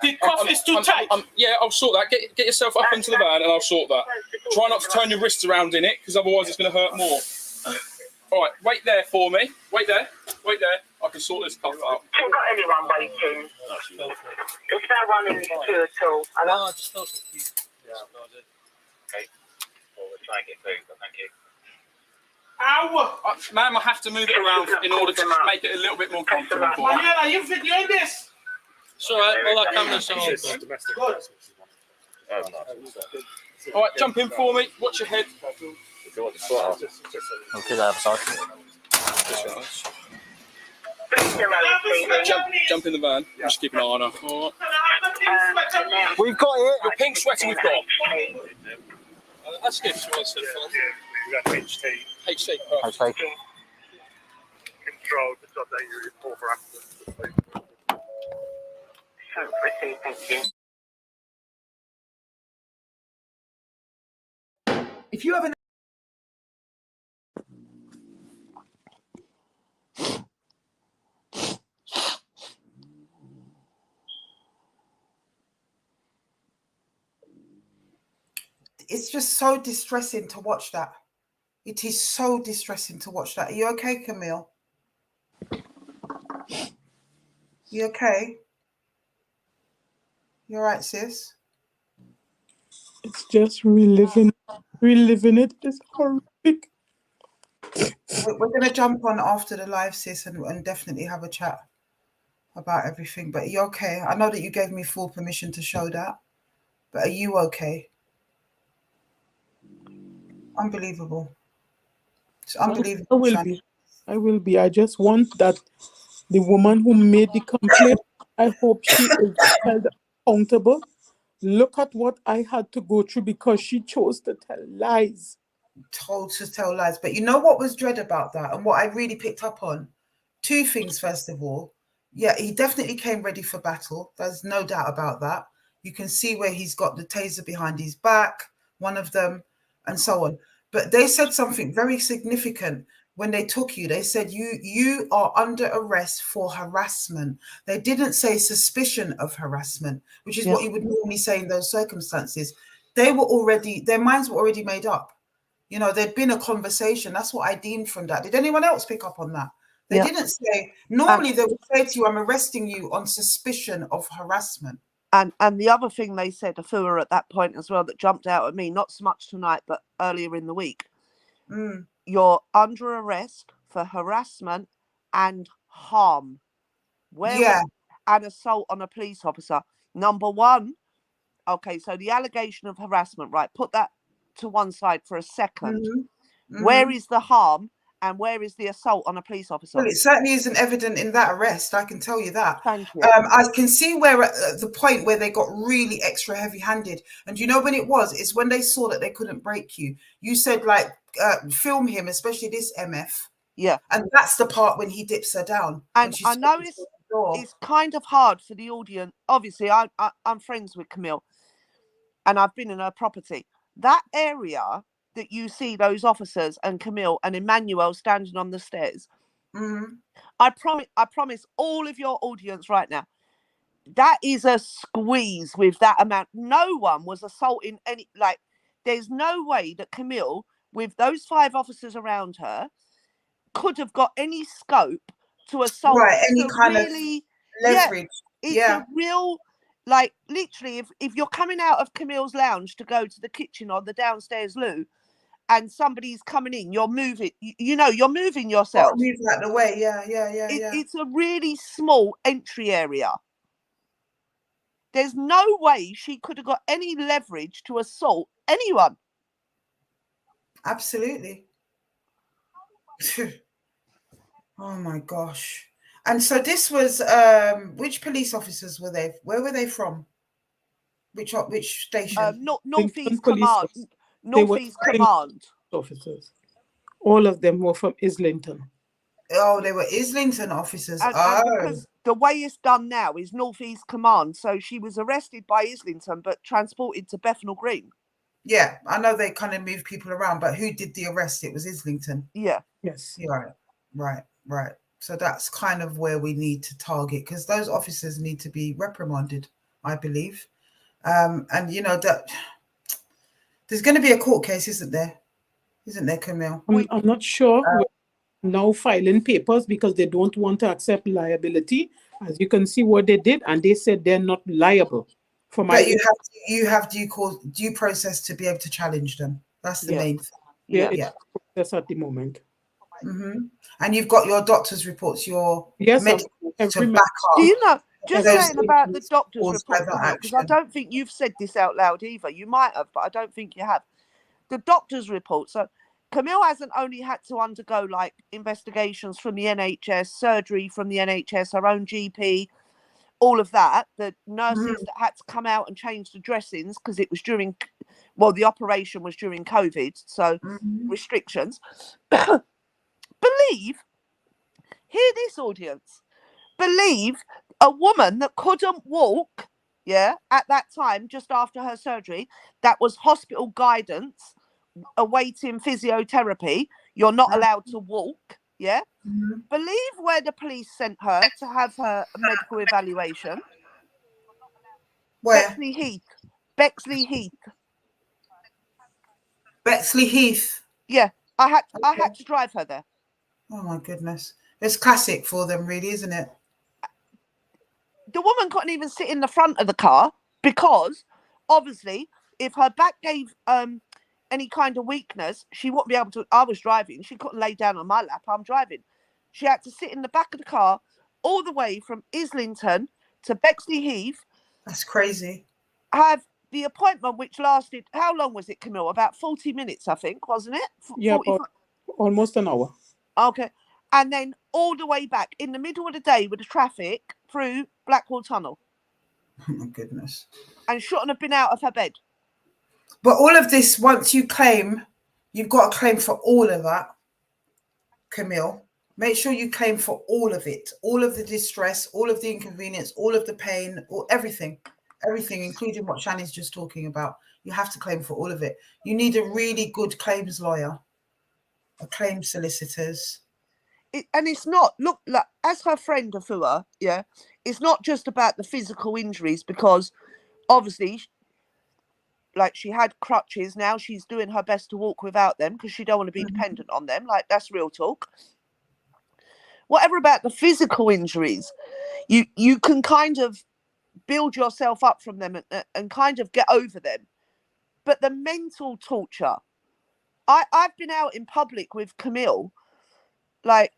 The cuff is too tight. Yeah, I'll sort that. Get yourself up into the van and I'll sort that. Try not to turn your wrists around in it, because otherwise it's going to hurt more. All right, wait there for me. Wait there. Wait there. I can sort this cuff out. Haven't got anyone waiting. There's no one in the queue at all. No, just thought Okay. Well, we'll try and get through, but thank you. Ow! Ma'am, I have to move it around in order to make it a little bit more comfortable for you. Manuel, are you videoing this? It's all right. All our cameras are on. Good. All right, jump in for me. Watch your head. Okay, the other side. Jump in the van. Just keep an eye on her. All right. Can I have the pink sweater? We've got it. Your pink sweater we've got. That's good. We've got HT. HC. Perfect. Okay. Control, just update your report for accident. Proceed, thank you. If you have an it's just so distressing to watch that. It is so distressing to watch that. Are you okay, Camille? You okay? You all right, sis? It's just reliving it. It's horrific. We're going to jump on after the live, sis, and definitely have a chat about everything. But are you okay? I know that you gave me full permission to show that, but are you okay? Unbelievable. It's unbelievable. I will be. I will be. I just want that the woman who made the complaint, I hope she is held accountable. Look at what I had to go through because she chose to tell lies. Told to tell lies. But you know what was dread about that, and what I really picked up on? Two things. First of all, yeah, he definitely came ready for battle. There's no doubt about that. You can see where he's got the taser behind his back, one of them, and so on. But they said something very significant when they took you. They said you are under arrest for harassment. They didn't say suspicion of harassment, which is what you would normally say in those circumstances. Their minds were already made up. You know, there'd been a conversation. That's what I deemed from that. Did anyone else pick up on that? They didn't say, normally they would say to you, I'm arresting you on suspicion of harassment. And the other thing they said, Afua, at that point as well, that jumped out at me, not so much tonight, but earlier in the week, you're under arrest for harassment and harm. And assault on a police officer. Number one, okay, so the allegation of harassment, right, put that to one side for a second. Where is the harm and where is the assault on a police officer? Well, it certainly isn't evident in that arrest, I can tell you that. Thank you. I can see where the point where they got really extra heavy-handed. And you know when it was? It's when they saw that they couldn't break you. You said, like, film him, especially this MF. Yeah. And that's the part when he dips her down. And I know it's kind of hard for the audience. Obviously, I'm friends with Camille and I've been in her property. That area that you see those officers and Camille and Emmanuel standing on the stairs, I promise all of your audience right now, that is a squeeze with that amount. No one was assaulting any, like, there's no way that Camille, with those 5 officers around her, could have got any scope to assault. Right, any kind of leverage. It's a real, like, literally, if you're coming out of Camille's lounge to go to the kitchen or the downstairs loo, and somebody's coming in, you're moving, you're moving yourself. Move out the way, yeah. It's a really small entry area. There's no way she could have got any leverage to assault anyone. Absolutely. Oh my gosh. And so this was, which police officers were they? Where were they from? Which station? Northeast Command. Northeast Command officers. All of them were from Islington. Oh, they were Islington officers. And because the way it's done now is Northeast Command. So she was arrested by Islington, but transported to Bethnal Green. Yeah, I know they kind of move people around, but who did the arrest? It was Islington. Yeah. Yes. Yeah, right. So that's kind of where we need to target, because those officers need to be reprimanded, I believe. And you know that there's going to be a court case, isn't there? Isn't there, Camille? I'm not sure. We're now filing papers because they don't want to accept liability. As you can see what they did, and they said they're not liable. But you have due process to be able to challenge them. That's the main thing. Yeah. Process at the moment. And you've got your doctor's reports, your medical to back up. Do you know? Just saying about the doctor's report, because I don't think you've said this out loud either. You might have, but I don't think you have. The doctor's report. So Camille hasn't only had to undergo like investigations from the NHS, surgery from the NHS, her own GP, all of that. The nurses that had to come out and change the dressings because it was during, the operation was during COVID, so restrictions. Hear this, audience. Believe a woman that couldn't walk, at that time, just after her surgery, that was hospital guidance, awaiting physiotherapy. You're not allowed to walk, Believe where the police sent her to have her medical evaluation. Where? Bexley Heath. Bexley Heath. Yeah, I had to drive her there. Oh my goodness. It's classic for them, really, isn't it? The woman couldn't even sit in the front of the car because obviously if her back gave any kind of weakness, she wouldn't be able to. I was driving, she couldn't lay down on my lap, I'm driving. She had to sit in the back of the car all the way from Islington to Bexley Heath. That's crazy. Have the appointment, which lasted, how long was it, Camille? About 40 minutes, I think, wasn't it? Yeah, about almost an hour. Okay. And then all the way back in the middle of the day with the traffic through Blackwall Tunnel. Oh my goodness. And shouldn't have been out of her bed. But all of this, once you claim, you've got to claim for all of that, Camille. Make sure you claim for all of it, all of the distress, all of the inconvenience, all of the pain, or everything, including what Shani's just talking about. You have to claim for all of it. You need a really good claims lawyer, a claims solicitors. And it's not, look, like, as her friend Afua, yeah, it's not just about the physical injuries, because obviously, like, she had crutches. Now she's doing her best to walk without them because she don't want to be dependent on them. Like, that's real talk. Whatever about the physical injuries, you can kind of build yourself up from them and kind of get over them. But the mental torture, I've been out in public with Camille, like,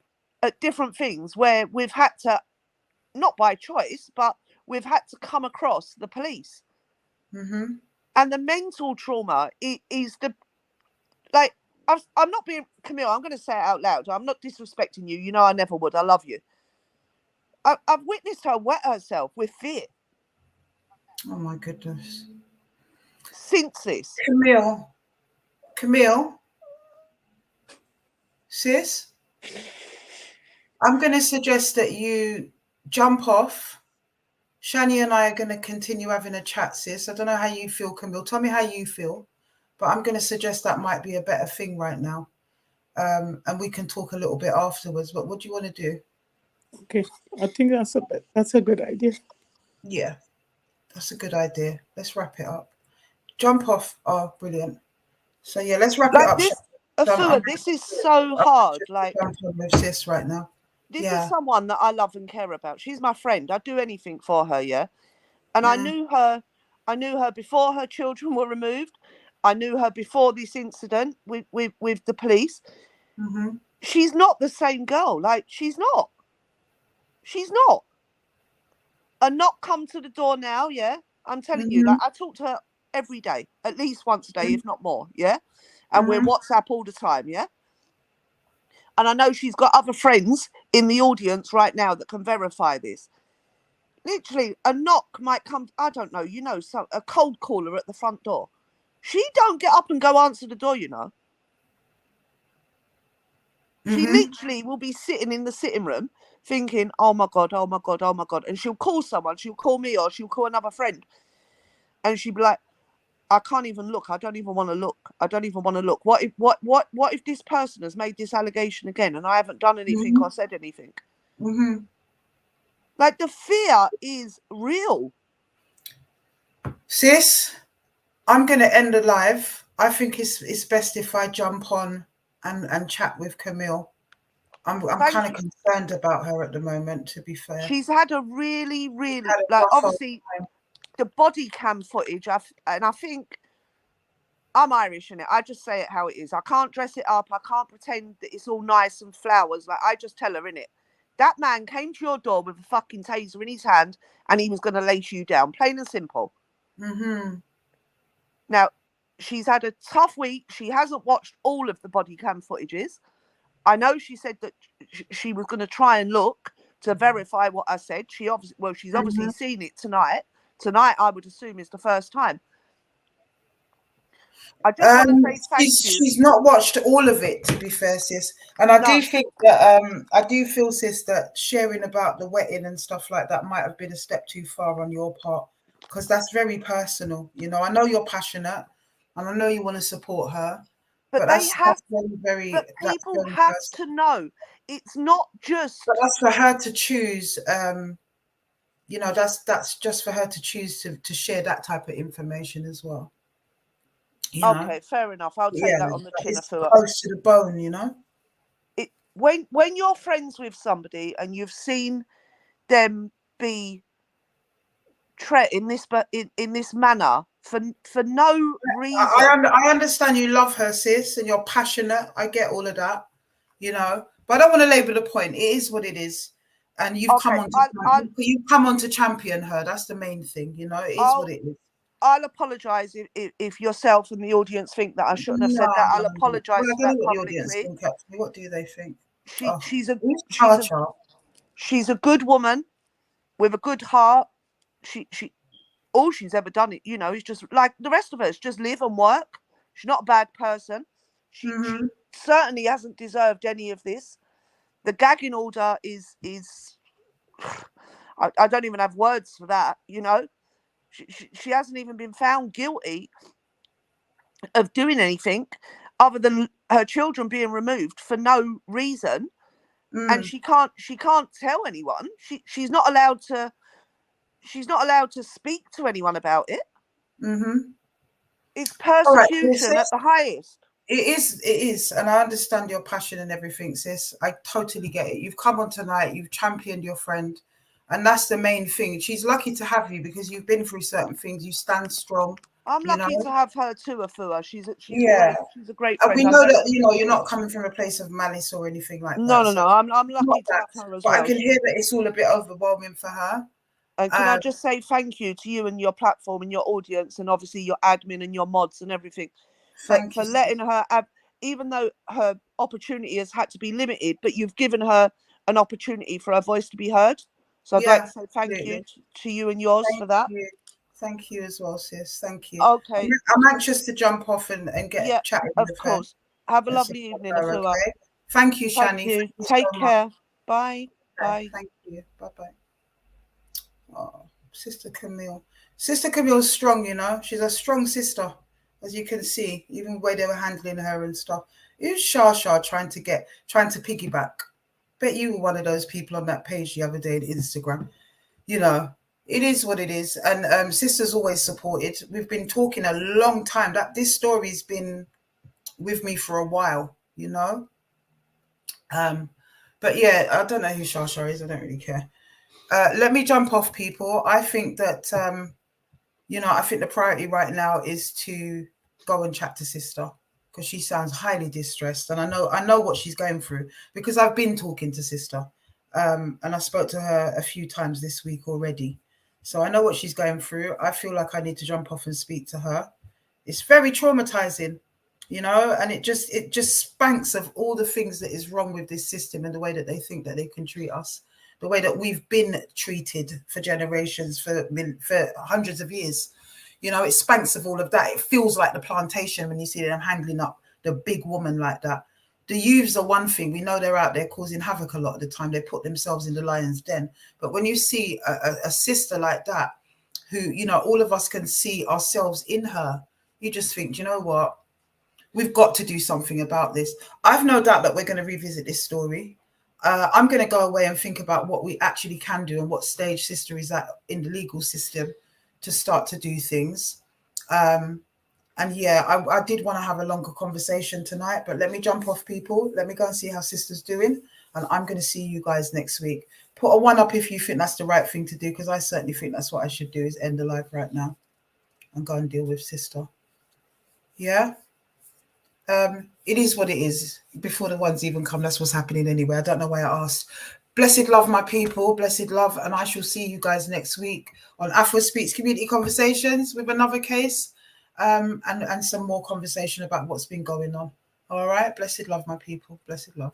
at different things where we've had to, not by choice, but we've had to come across the police. Mm-hmm. And the mental trauma is the, like, I'm not being, Camille, I'm going to say it out loud. I'm not disrespecting you. You know I never would. I love you. I've witnessed her wet herself with fear. Oh my goodness. Since this. Camille, sis, I'm going to suggest that you jump off. Shani and I are going to continue having a chat, sis. I don't know how you feel, Camille. Tell me how you feel. But I'm going to suggest that might be a better thing right now. And we can talk a little bit afterwards. But what do you want to do? Okay, I think that's a good idea. Yeah, that's a good idea. Let's wrap it up. Jump off. Oh, brilliant. So yeah, let's wrap it up. This, Afua, this is so hard. Like, jump on with sis right now. This is someone that I love and care about. She's my friend. I'd do anything for her, yeah. And I knew her before her children were removed. I knew her before this incident with the police. Mm-hmm. She's not the same girl. Like, she's not. A knock come to the door now, yeah. I'm telling you, like, I talk to her every day, at least once a day, if not more, yeah. And we're WhatsApp all the time, yeah. And I know she's got other friends in the audience right now that can verify this. Literally, a knock might come, I don't know, you know, a cold caller at the front door. She don't get up and go answer the door, you know. She literally will be sitting in the sitting room thinking, oh my God, oh my God, oh my God. And she'll call someone, she'll call me or she'll call another friend. And she'll be like, I can't even look. I don't even want to look. I don't even want to look. What if this person has made this allegation again and I haven't done anything or said anything? Like, the fear is real. Sis, I'm going to end the live. I think it's best if I jump on and chat with Camille. I'm kind of concerned about her at the moment, to be fair. She's had a really, like, obviously, the body cam footage, and I think I'm Irish in it. I just say it how it is. I can't dress it up. I can't pretend that it's all nice and flowers. Like, I just tell her in it. That man came to your door with a fucking taser in his hand and he was going to lace you down. Plain and simple. Now, she's had a tough week. She hasn't watched all of the body cam footages. I know she said that she was going to try and look to verify what I said. She's obviously seen it tonight. Tonight, I would assume, is the first time. I just want to say thank you. She's not watched all of it, to be fair, sis. And I do think that I do feel, sis, that sharing about the wedding and stuff like that might have been a step too far on your part, because that's very personal. You know, I know you're passionate and I know you want to support her. But that's very But people have to know it's not just. But that's for her to choose. You know, that's just for her to choose to share that type of information as well. You know, Okay, fair enough. I'll take yeah, that on the chin, it's Afua. close to the bone. You know. When you're friends with somebody and you've seen them be in this manner for no reason. I understand you love her, sis, and you're passionate. I get all of that, you know. But I don't want to labour the point. It is what it is, and you've Okay, come on to champion her. That's the main thing, you know. It is what it is. I'll apologise if yourself and the audience think that I shouldn't have said that. I'll apologise Well, I for don't know that what the audience publicly. think. Actually, what do they think? She's a good woman with a good heart. She all she's ever done it, you know, is just like the rest of us, just live and work. She's not a bad person. She certainly hasn't deserved any of this. The gagging order is I don't even have words for that, you know. She hasn't even been found guilty of doing anything other than her children being removed for no reason. And she can't tell anyone. She's not allowed to speak to anyone about it. It's persecution at the highest. It is, and I understand your passion and everything, sis. I totally get it. You've come on tonight, you've championed your friend, and that's the main thing. She's lucky to have you because you've been through certain things. You stand strong. I'm lucky to have her too, Afua. She's a great and friend. we know that you're not coming from a place of malice or anything like that. No. I'm lucky to have her as well. But I can hear that it's all a bit overwhelming for her. And can I just say thank you to you and your platform and your audience and obviously your admin and your mods and everything for letting her have, even though her opportunity has had to be limited, but you've given her an opportunity for her voice to be heard. So I'd like to say thank you to you and yours for that. Thank you as well, sis. Thank you. Okay. I'm anxious to jump off and get chatting with her. Of course. Have a lovely evening, Afua. Okay. Thank you, Shani. Thank you. Take care. Bye. Bye. Thank you. Bye-bye. Oh, Sister Camille. Sister Camille's strong, you know. She's a strong sister, as you can see, even the way they were handling her and stuff. It was Shah trying to piggyback. Bet you were one of those people on that page the other day on Instagram. You know, it is what it is. And Sister's always supported. We've been talking a long time. This story's been with me for a while, you know. But yeah, I don't know who Shah is. I don't really care. Let me jump off, people. I think that, I think the priority right now is to go and chat to Sister because she sounds highly distressed. And I know what she's going through because I've been talking to Sister and I spoke to her a few times this week already. So I know what she's going through. I feel like I need to jump off and speak to her. It's very traumatizing, you know, and it just spanks of all the things that is wrong with this system and the way that they think that they can treat us. The way that we've been treated for generations, for hundreds of years. You know, it spanks of all of that. It feels like the plantation when you see them handling up the big woman like that. The youths are one thing. We know they're out there causing havoc a lot of the time. They put themselves in the lion's den. But when you see a sister like that, who, you know, all of us can see ourselves in her, you just think, you know what? We've got to do something about this. I've no doubt that we're going to revisit this story. I'm going to go away and think about what we actually can do and what stage Sister is at in the legal system to start to do things. And yeah, I did want to have a longer conversation tonight, but let me jump off, people. Let me go and see how Sister's doing. And I'm going to see you guys next week. Put a 1 up if you think that's the right thing to do, because I certainly think that's what I should do, is end the live right now and go and deal with Sister. Yeah. It is what it is. Before the ones even come, that's what's happening anyway. I don't know why I asked. Blessed love, my people. Blessed love. And I shall see you guys next week on Afua Speaks Community Conversations with another case and some more conversation about what's been going on. All right. Blessed love, my people. Blessed love.